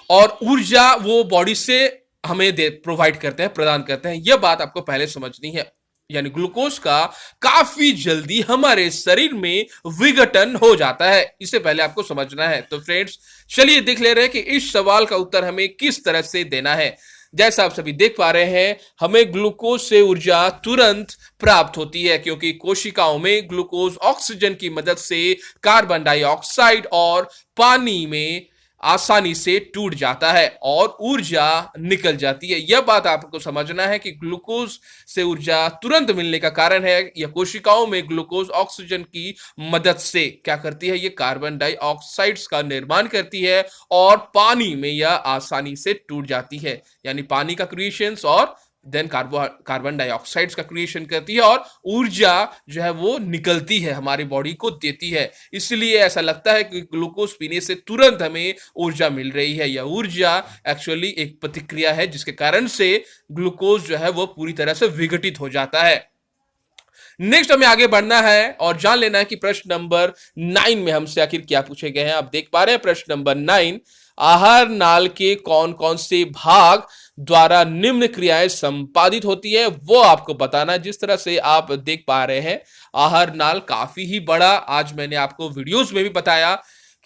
और ऊर्जा वो बॉडी से हमें प्रोवाइड करते हैं, प्रदान करते हैं। यह बात आपको पहले समझनी है। यानी ग्लूकोज का काफी जल्दी हमारे शरीर में विघटन हो जाता है, इसे पहले आपको समझना है। तो फ्रेंड्स चलिए देख ले रहे हैं कि इस सवाल का उत्तर हमें किस तरह से देना है। जैसा आप सभी देख पा रहे हैं, हमें ग्लूकोज से ऊर्जा तुरंत प्राप्त होती है क्योंकि कोशिकाओं में ग्लूकोज ऑक्सीजन की मदद से कार्बन डाइऑक्साइड और पानी में आसानी से टूट जाता है और ऊर्जा निकल जाती है। यह बात आपको समझना है कि ग्लूकोज से ऊर्जा तुरंत मिलने का कारण है यह कोशिकाओं में ग्लूकोज ऑक्सीजन की मदद से क्या करती है, ये कार्बन डाइऑक्साइड्स का निर्माण करती है और पानी में यह आसानी से टूट जाती है। यानी पानी का क्रिएशंस और देन कार्बन डाइऑक्साइड्स का क्रिएशन करती है और ऊर्जा जो है वो निकलती है, हमारी बॉडी को देती है। इसलिए ऐसा लगता है कि ग्लूकोज पीने से तुरंत हमें ऊर्जा मिल रही है। यह ऊर्जा एक्चुअली एक प्रतिक्रिया है जिसके कारण से ग्लूकोज जो है वो पूरी तरह से विघटित हो जाता है। नेक्स्ट हमें आगे बढ़ना है और जान लेना है कि प्रश्न नंबर 9 में हमसे आखिर क्या पूछे गए हैं। आप देख पा रहे हैं प्रश्न नंबर 9, आहार नाल के कौन कौन से भाग द्वारा निम्न क्रियाएं संपादित होती है वो आपको बताना है। जिस तरह से आप देख पा रहे हैं आहार नाल काफी ही बड़ा, आज मैंने आपको वीडियोस में भी बताया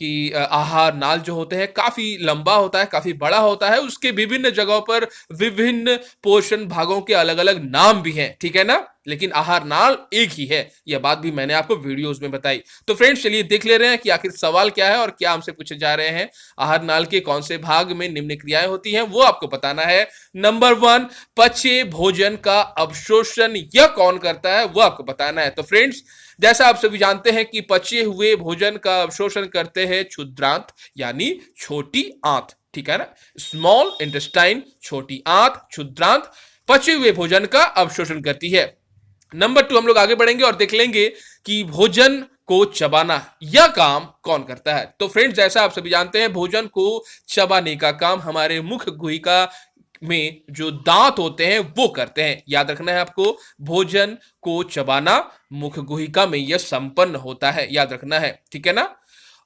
कि आहार नाल जो होते हैं काफी लंबा होता है, काफी बड़ा होता है, उसके विभिन्न जगहों पर विभिन्न पोषण भागों के अलग अलग नाम भी हैं। ठीक है ना। लेकिन आहार नाल एक ही है, यह बात भी मैंने आपको वीडियोस में बताई। तो फ्रेंड्स चलिए देख ले रहे हैं कि आखिर सवाल क्या है और क्या हमसे पूछे जा रहे हैं। आहार नाल के कौन से भाग में निम्न क्रियाएं होती हैं वो आपको बताना है। नंबर 1, पचे भोजन का अवशोषण यह कौन करता है वो आपको बताना है। तो फ्रेंड्स जैसा आप सभी जानते हैं कि पचे हुए भोजन का अवशोषण करते हैं क्षुद्रांत यानी छोटी आंत। ठीक है ना। स्मॉल इंटेस्टाइन, छोटी आंत, क्षुद्रांत पचे हुए भोजन का अवशोषण करती है। नंबर 2 हम लोग आगे बढ़ेंगे और देख लेंगे कि भोजन को चबाना यह काम कौन करता है। तो फ्रेंड्स जैसा आप सभी जानते हैं भोजन को चबाने का काम हमारे मुख गुहिका में जो दांत होते हैं वो करते हैं। याद रखना है आपको, भोजन को चबाना मुख गुहिका में यह संपन्न होता है, याद रखना है। ठीक है ना।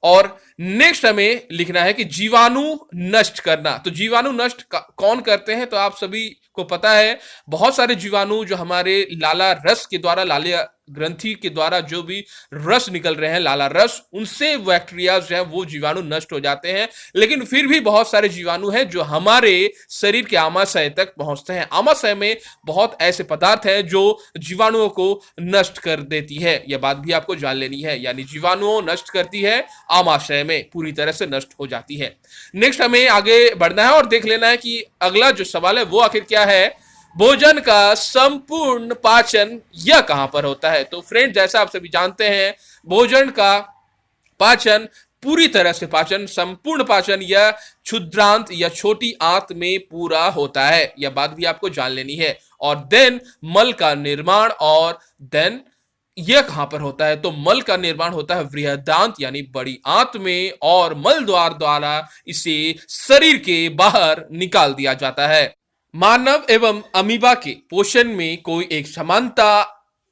और नेक्स्ट हमें लिखना है कि जीवाणु नष्ट करना। तो जीवाणु नष्ट कौन करते हैं, तो आप सभी को पता है बहुत सारे जीवाणु जो हमारे लाला रस के द्वारा ग्रंथि के द्वारा जो भी रस निकल रहे हैं, लाला रस, उनसे बैक्टीरिया जो है वो जीवाणु नष्ट हो जाते हैं। लेकिन फिर भी बहुत सारे जीवाणु हैं जो हमारे शरीर के आमाशय तक पहुंचते हैं। आमाशय में बहुत ऐसे पदार्थ हैं जो जीवाणुओं को नष्ट कर देती है, यह बात भी आपको जान लेनी है। यानी जीवाणुओं नष्ट करती है, आमाशय में पूरी तरह से नष्ट हो जाती है। नेक्स्ट हमें आगे बढ़ना है और देख लेना है कि अगला जो सवाल है वो आखिर क्या है। भोजन का संपूर्ण पाचन यह कहां पर होता है? तो फ्रेंड, जैसा आप सभी जानते हैं, भोजन का पाचन, पूरी तरह से पाचन, संपूर्ण पाचन यह क्षुद्रांत या छोटी आंत में पूरा होता है। यह बात भी आपको जान लेनी है। और देन मल का निर्माण, और देन यह कहां पर होता है? तो मल का निर्माण होता है बृहदांत यानी बड़ी आंत में, और मल द्वार द्वारा इसे शरीर के बाहर निकाल दिया जाता है। मानव एवं अमीबा के पोषण में कोई एक समानता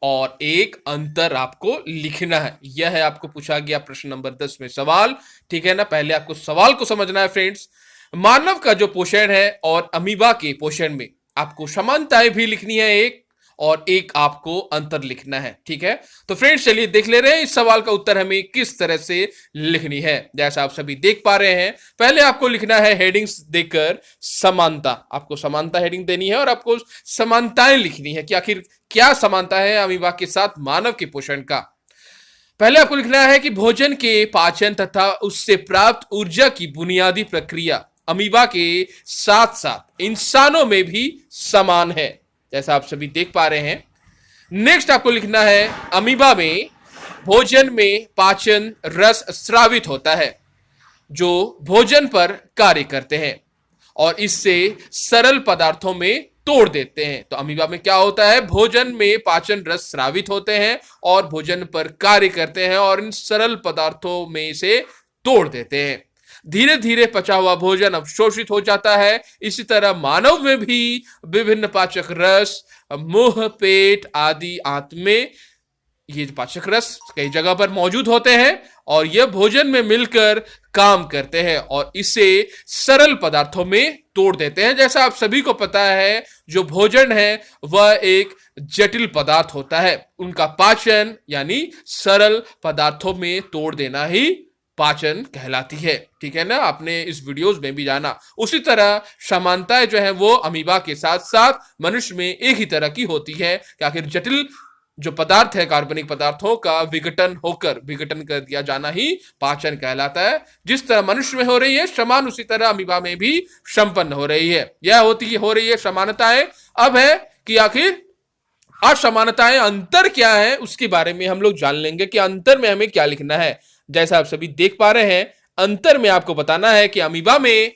और एक अंतर आपको लिखना है। यह है आपको पूछा गया प्रश्न नंबर 10 में सवाल। ठीक है ना? पहले आपको सवाल को समझना है फ्रेंड्स। मानव का जो पोषण है और अमीबा के पोषण में आपको समानताएं भी लिखनी है एक, और एक आपको अंतर लिखना है। ठीक है, तो फ्रेंड्स चलिए देख ले रहे हैं इस सवाल का उत्तर हमें किस तरह से लिखनी है। जैसा आप सभी देख पा रहे हैं, पहले आपको लिखना है हेडिंग्स देकर समानता। आपको समानता हेडिंग देनी है और आपको समानताएं लिखनी है कि आखिर क्या समानता है अमीबा के साथ मानव के पोषण का। पहले आपको लिखना है कि भोजन के पाचन तथा उससे प्राप्त ऊर्जा की बुनियादी प्रक्रिया अमीबा के साथ साथ इंसानों में भी समान है, जैसा आप सभी देख पा रहे हैं। नेक्स्ट आपको लिखना है अमीबा में भोजन में पाचन रस स्रावित होता है जो भोजन पर कार्य करते हैं और इससे सरल पदार्थों में तोड़ देते हैं। तो अमीबा में क्या होता है? भोजन में पाचन रस स्रावित होते हैं और भोजन पर कार्य करते हैं और इन सरल पदार्थों में से तोड़ देते हैं। धीरे धीरे पचा हुआ भोजन अवशोषित हो जाता है। इसी तरह मानव में भी विभिन्न पाचक रस, मुंह, पेट आदि आंत में ये पाचक रस कई जगह पर मौजूद होते हैं और यह भोजन में मिलकर काम करते हैं और इसे सरल पदार्थों में तोड़ देते हैं। जैसा आप सभी को पता है, जो भोजन है वह एक जटिल पदार्थ होता है। उनका पाचन यानी सरल पदार्थों में तोड़ देना ही पाचन कहलाती है। ठीक है ना? आपने इस वीडियोस में भी जाना। उसी तरह समानताएं जो है वो अमीबा के साथ साथ मनुष्य में एक ही तरह की होती है कि आखिर जटिल जो पदार्थ है कार्बनिक पदार्थों का विघटन कर दिया जाना ही पाचन कहलाता है। जिस तरह मनुष्य में हो रही है समान, उसी तरह अमीबा में भी संपन्न हो रही है। यह हो रही है समानताएं। अब है कि आखिर असमानताएं, अंतर क्या है, उसके बारे में हम लोग जान लेंगे कि अंतर में हमें क्या लिखना है। जैसा आप सभी देख पा रहे हैं, अंतर में आपको बताना है कि अमीबा में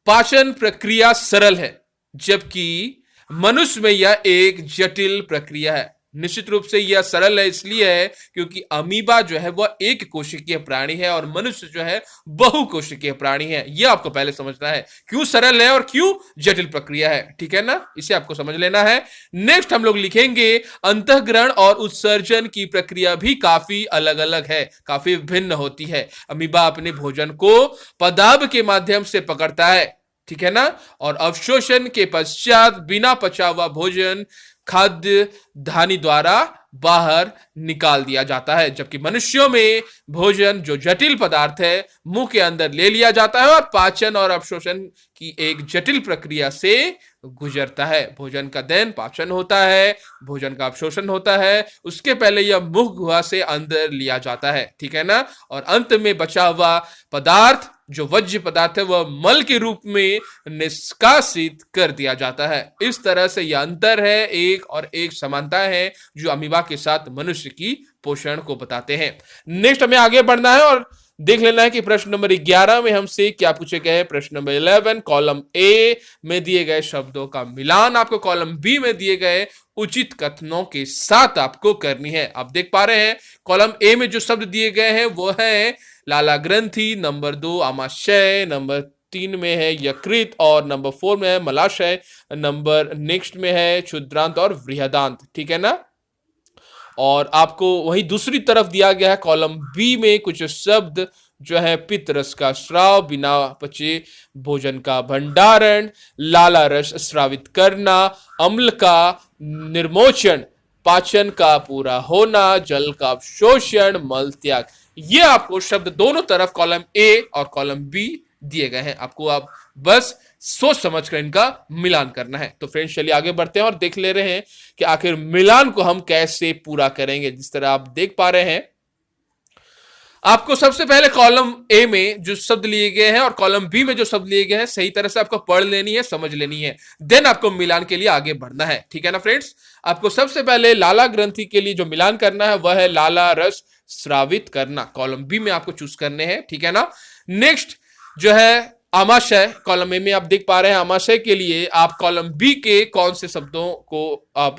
पाचन प्रक्रिया सरल है जबकि मनुष्य में यह एक जटिल प्रक्रिया है। निश्चित रूप से यह सरल है इसलिए है क्योंकि अमीबा जो है वह एक कोशिकीय प्राणी है और मनुष्य जो है बहुकोशिकीय प्राणी है। यह आपको पहले समझना है, क्यों सरल है और क्यों जटिल प्रक्रिया है। ठीक है ना? इसे आपको समझ लेना है। नेक्स्ट हम लोग लिखेंगे अंतःग्रहण और उत्सर्जन की प्रक्रिया भी काफी अलग अलग है, काफी भिन्न होती है। अमीबा अपने भोजन को पदार्थ के माध्यम से पकड़ता है, ठीक है ना, और अवशोषण के पश्चात बिना पचा हुआ भोजन खाद्य धानी द्वारा बाहर निकाल दिया जाता है। जबकि मनुष्यों में भोजन जो जटिल पदार्थ है मुंह के अंदर ले लिया जाता है और पाचन और अवशोषण की एक जटिल प्रक्रिया से गुजरता है। भोजन का देन पाचन होता है, भोजन का अवशोषण होता है, उसके पहले यह मुख गुहा से अंदर लिया जाता है। ठीक है ना? और अंत में बचा हुआ पदार्थ जो वज्य पदार्थ है वह मल के रूप में निष्कासित कर दिया जाता है। इस तरह से यह अंतर है एक, और एक समानता है जो अमीबा के साथ मनुष्य की पोषण को बताते हैं। नेक्स्ट हमें आगे बढ़ना है और देख लेना है कि प्रश्न नंबर 11 में हमसे क्या पूछे गए हैं। प्रश्न नंबर 11 कॉलम ए में दिए गए शब्दों का मिलान आपको कॉलम बी में दिए गए उचित कथनों के साथ आपको करनी है। आप देख पा रहे हैं कॉलम ए में जो शब्द दिए गए हैं वो है लाला ग्रंथि, नंबर 2 आमाशय, नंबर 3 में है यकृत और नंबर 4 में है मलाशय, नंबर नेक्स्ट में है क्षुद्रांत और बृहदांत। ठीक है ना? और आपको वही दूसरी तरफ दिया गया है कॉलम बी में कुछ शब्द जो है पित्त रस का स्राव, बिना पचे भोजन का भंडारण, लाला रस स्रावित करना, अम्ल का निर्मोचन, पाचन का पूरा होना, जल का अवशोषण, मल त्याग। ये आपको शब्द दोनों तरफ कॉलम ए और कॉलम बी दिए गए हैं, आपको आप बस सोच समझ कर इनका मिलान करना है। तो फ्रेंड्स चलिए आगे बढ़ते हैं और देख ले रहे हैं कि आखिर मिलान को हम कैसे पूरा करेंगे। जिस तरह आप देख पा रहे हैं, आपको सबसे पहले कॉलम ए में जो शब्द लिए गए हैं और कॉलम बी में जो शब्द लिए गए हैं सही तरह से आपको पढ़ लेनी है, समझ लेनी है, देन आपको मिलान के लिए आगे बढ़ना है। ठीक है ना फ्रेंड्स, आपको सबसे पहले लाला ग्रंथि के लिए जो मिलान करना है वह है लाला रस स्रावित करना, कॉलम बी में आपको चूज करने हैं। ठीक है ना। नेक्स्ट जो है आमाशय, कॉलम ए में आप देख पा रहे हैं, आमाशय के लिए आप कॉलम बी के कौन से शब्दों को आप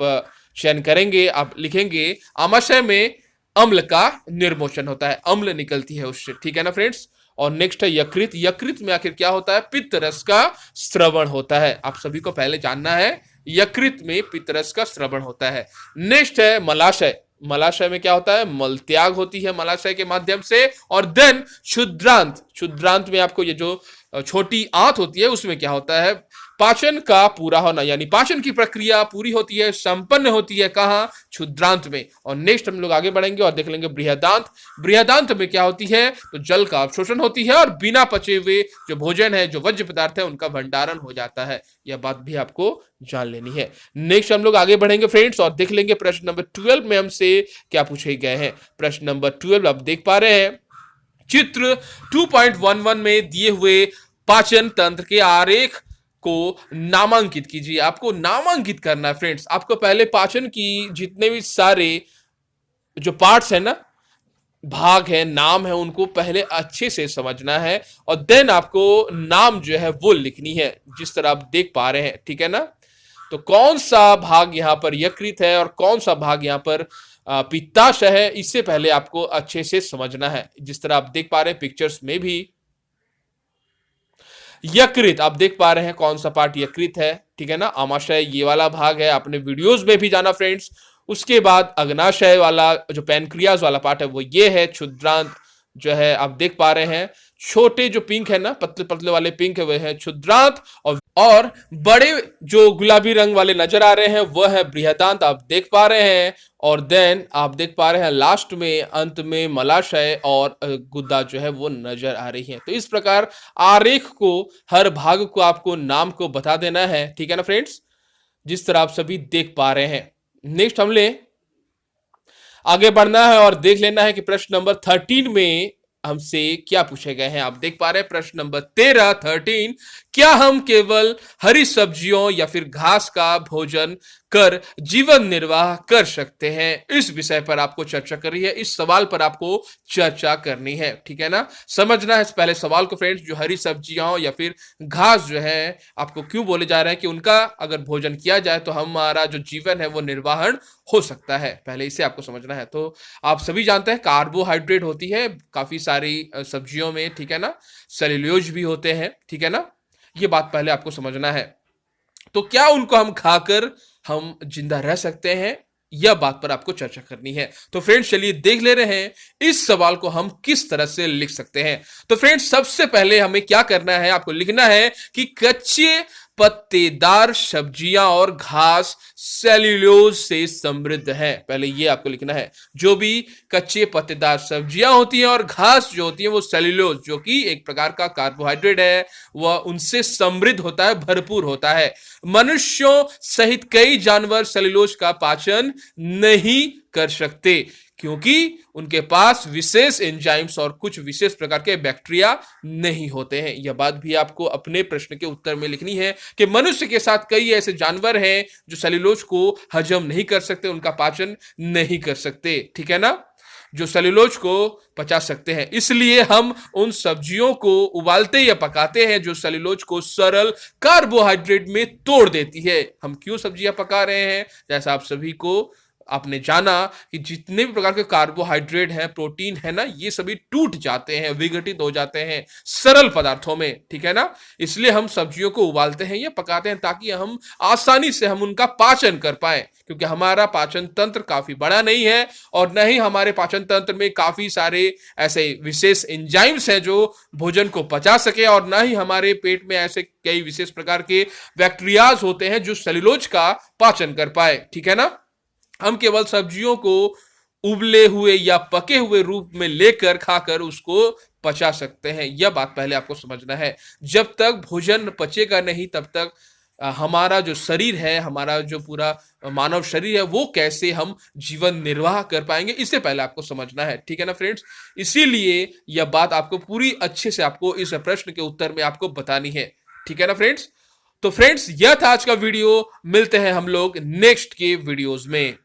चयन करेंगे, आप लिखेंगे आमाशय में अम्ल का निर्मोचन होता है, अम्ल निकलती है उससे। ठीक है ना फ्रेंड्स। और नेक्स्ट है यकृत, यकृत में आखिर क्या होता है, पित्त रस का स्रवण होता है, आप सभी को पहले जानना है, यकृत में पित्त रस का स्रवण होता है। नेक्स्ट है मलाशय, मलाशय में क्या होता है, मल त्याग होती है मलाशय के माध्यम से। और देन क्षुद्रांत, क्षुद्रांत में आपको ये जो छोटी आंत होती है उसमें क्या होता है, पाचन का पूरा होना, यानी पाचन की प्रक्रिया पूरी होती है, संपन्न होती है, कहां, क्षुद्रांत में। और नेक्स्ट हम लोग आगे बढ़ेंगे और देख लेंगे बृहदांत, बृहदांत में क्या होती है, तो जल का अवशोषण होती है और बिना पचे हुए जो भोजन है, जो वज्र पदार्थ है, उनका भंडारण हो जाता है। यह बात भी आपको जान लेनी है। नेक्स्ट हम लोग आगे बढ़ेंगे फ्रेंड्स और देख लेंगे प्रश्न नंबर 12 में हमसे क्या पूछे गए हैं। प्रश्न नंबर 12 आप देख पा रहे हैं, चित्र 2.11 में दिए हुए पाचन तंत्र के आरेख को नामांकित कीजिए। आपको नामांकित करना है फ्रेंड्स, आपको पहले पाचन की जितने भी सारे जो पार्ट्स है ना, भाग है, नाम है, उनको पहले अच्छे से समझना है और देन आपको नाम जो है वो लिखनी है, जिस तरह आप देख पा रहे हैं। ठीक है ना। तो कौन सा भाग यहां पर यकृत है और कौन सा भाग यहां पर पित्ताशय है, इससे पहले आपको अच्छे से समझना है। जिस तरह आप देख पा रहे हैं पिक्चर्स में भी, यकृत आप देख पा रहे हैं कौन सा पार्ट यकृत है। ठीक है ना। आमाशय ये वाला भाग है, आपने वीडियोस में भी जाना फ्रेंड्स। उसके बाद अग्नाशय वाला जो पैनक्रियाज वाला पार्ट है वो ये है, क्षुद्रांत जो है आप देख पा रहे हैं, छोटे जो पिंक है ना, पतले पतले वाले पिंक है वह है क्षुद्रांत, और बड़े जो गुलाबी रंग वाले नजर आ रहे हैं वह है बृहदांत, आप देख पा रहे हैं। और देन आप देख पा रहे हैं लास्ट में, अंत में मलाशय और गुद्दा जो है वो नजर आ रही है। तो इस प्रकार आरेख को, हर भाग को आपको नाम को बता देना है। ठीक है ना फ्रेंड्स, जिस तरह आप सभी देख पा रहे हैं। नेक्स्ट हम ले आगे बढ़ना है और देख लेना है कि प्रश्न नंबर 13 में हमसे क्या पूछे गए हैं। आप देख पा रहे हैं प्रश्न नंबर 13, क्या हम केवल हरी सब्जियों या फिर घास का भोजन कर जीवन निर्वाह कर सकते हैं। इस विषय पर आपको चर्चा करनी है, इस सवाल पर आपको चर्चा करनी है। ठीक है ना। समझना है इस पहले सवाल को फ्रेंड्स, जो हरी सब्जियां या फिर घास जो है आपको क्यों बोले जा रहे हैं कि उनका अगर भोजन किया जाए तो हमारा जो जीवन है वो निर्वाहन हो सकता है, पहले इसे आपको समझना है। तो आप सभी जानते हैं कार्बोहाइड्रेट होती है काफी सारी सब्जियों में। ठीक है ना। सेल्यूलोज भी होते हैं। ठीक है ना। ये बात पहले आपको समझना है। तो क्या उनको हम खाकर हम जिंदा रह सकते हैं, यह बात पर आपको चर्चा करनी है। तो फ्रेंड्स चलिए देख ले रहे हैं इस सवाल को हम किस तरह से लिख सकते हैं। तो फ्रेंड्स सबसे पहले हमें क्या करना है, आपको लिखना है कि कच्चे पत्तेदार सब्जियां और घास सेल्यूलोज से समृद्ध है। पहले ये आपको लिखना है, जो भी कच्चे पत्तेदार सब्जियां होती हैं और घास जो होती है वो सेल्यूलोज, जो कि एक प्रकार का कार्बोहाइड्रेट है, वह उनसे समृद्ध होता है, भरपूर होता है। मनुष्यों सहित कई जानवर सेल्यूलोज का पाचन नहीं कर सकते, क्योंकि उनके पास विशेष एंजाइम्स और कुछ विशेष प्रकार के बैक्टीरिया नहीं होते हैं। यह बात भी आपको अपने प्रश्न के उत्तर में लिखनी है कि मनुष्य के साथ कई ऐसे जानवर हैं जो सेल्यूलोज को हजम नहीं कर सकते, उनका पाचन नहीं कर सकते। ठीक है ना। जो सेल्यूलोज को पचा सकते हैं, इसलिए हम उन सब्जियों को उबालते या पकाते हैं जो सेल्यूलोज को सरल कार्बोहाइड्रेट में तोड़ देती है। हम क्यों सब्जियां पका रहे हैं, जैसा आप सभी को आपने जाना कि जितने भी प्रकार के कार्बोहाइड्रेट हैं, प्रोटीन है ना, ये सभी टूट जाते हैं, विघटित हो जाते हैं सरल पदार्थों में। ठीक है ना। इसलिए हम सब्जियों को उबालते हैं या पकाते हैं ताकि हम आसानी से हम उनका पाचन कर पाए, क्योंकि हमारा पाचन तंत्र काफी बड़ा नहीं है और न ही हमारे पाचन तंत्र में काफी सारे ऐसे विशेष एंजाइम्स हैं जो भोजन को पचा सके, और न ही हमारे पेट में ऐसे कई विशेष प्रकार के बैक्टीरियाज होते हैं जो सेल्यूलोज का पाचन कर पाए। ठीक है ना। हम केवल सब्जियों को उबले हुए या पके हुए रूप में लेकर खाकर उसको पचा सकते हैं। यह बात पहले आपको समझना है। जब तक भोजन पचेगा नहीं तब तक हमारा जो शरीर है, हमारा जो पूरा मानव शरीर है, वो कैसे हम जीवन निर्वाह कर पाएंगे, इससे पहले आपको समझना है। ठीक है ना फ्रेंड्स? इसीलिए यह बात आपको पूरी अच्छे से आपको इस प्रश्न के उत्तर में आपको बतानी है। ठीक है ना फ्रेंड्स? तो फ्रेंड्स, यह था आज का वीडियो। मिलते हैं हम लोग नेक्स्ट के वीडियोस में।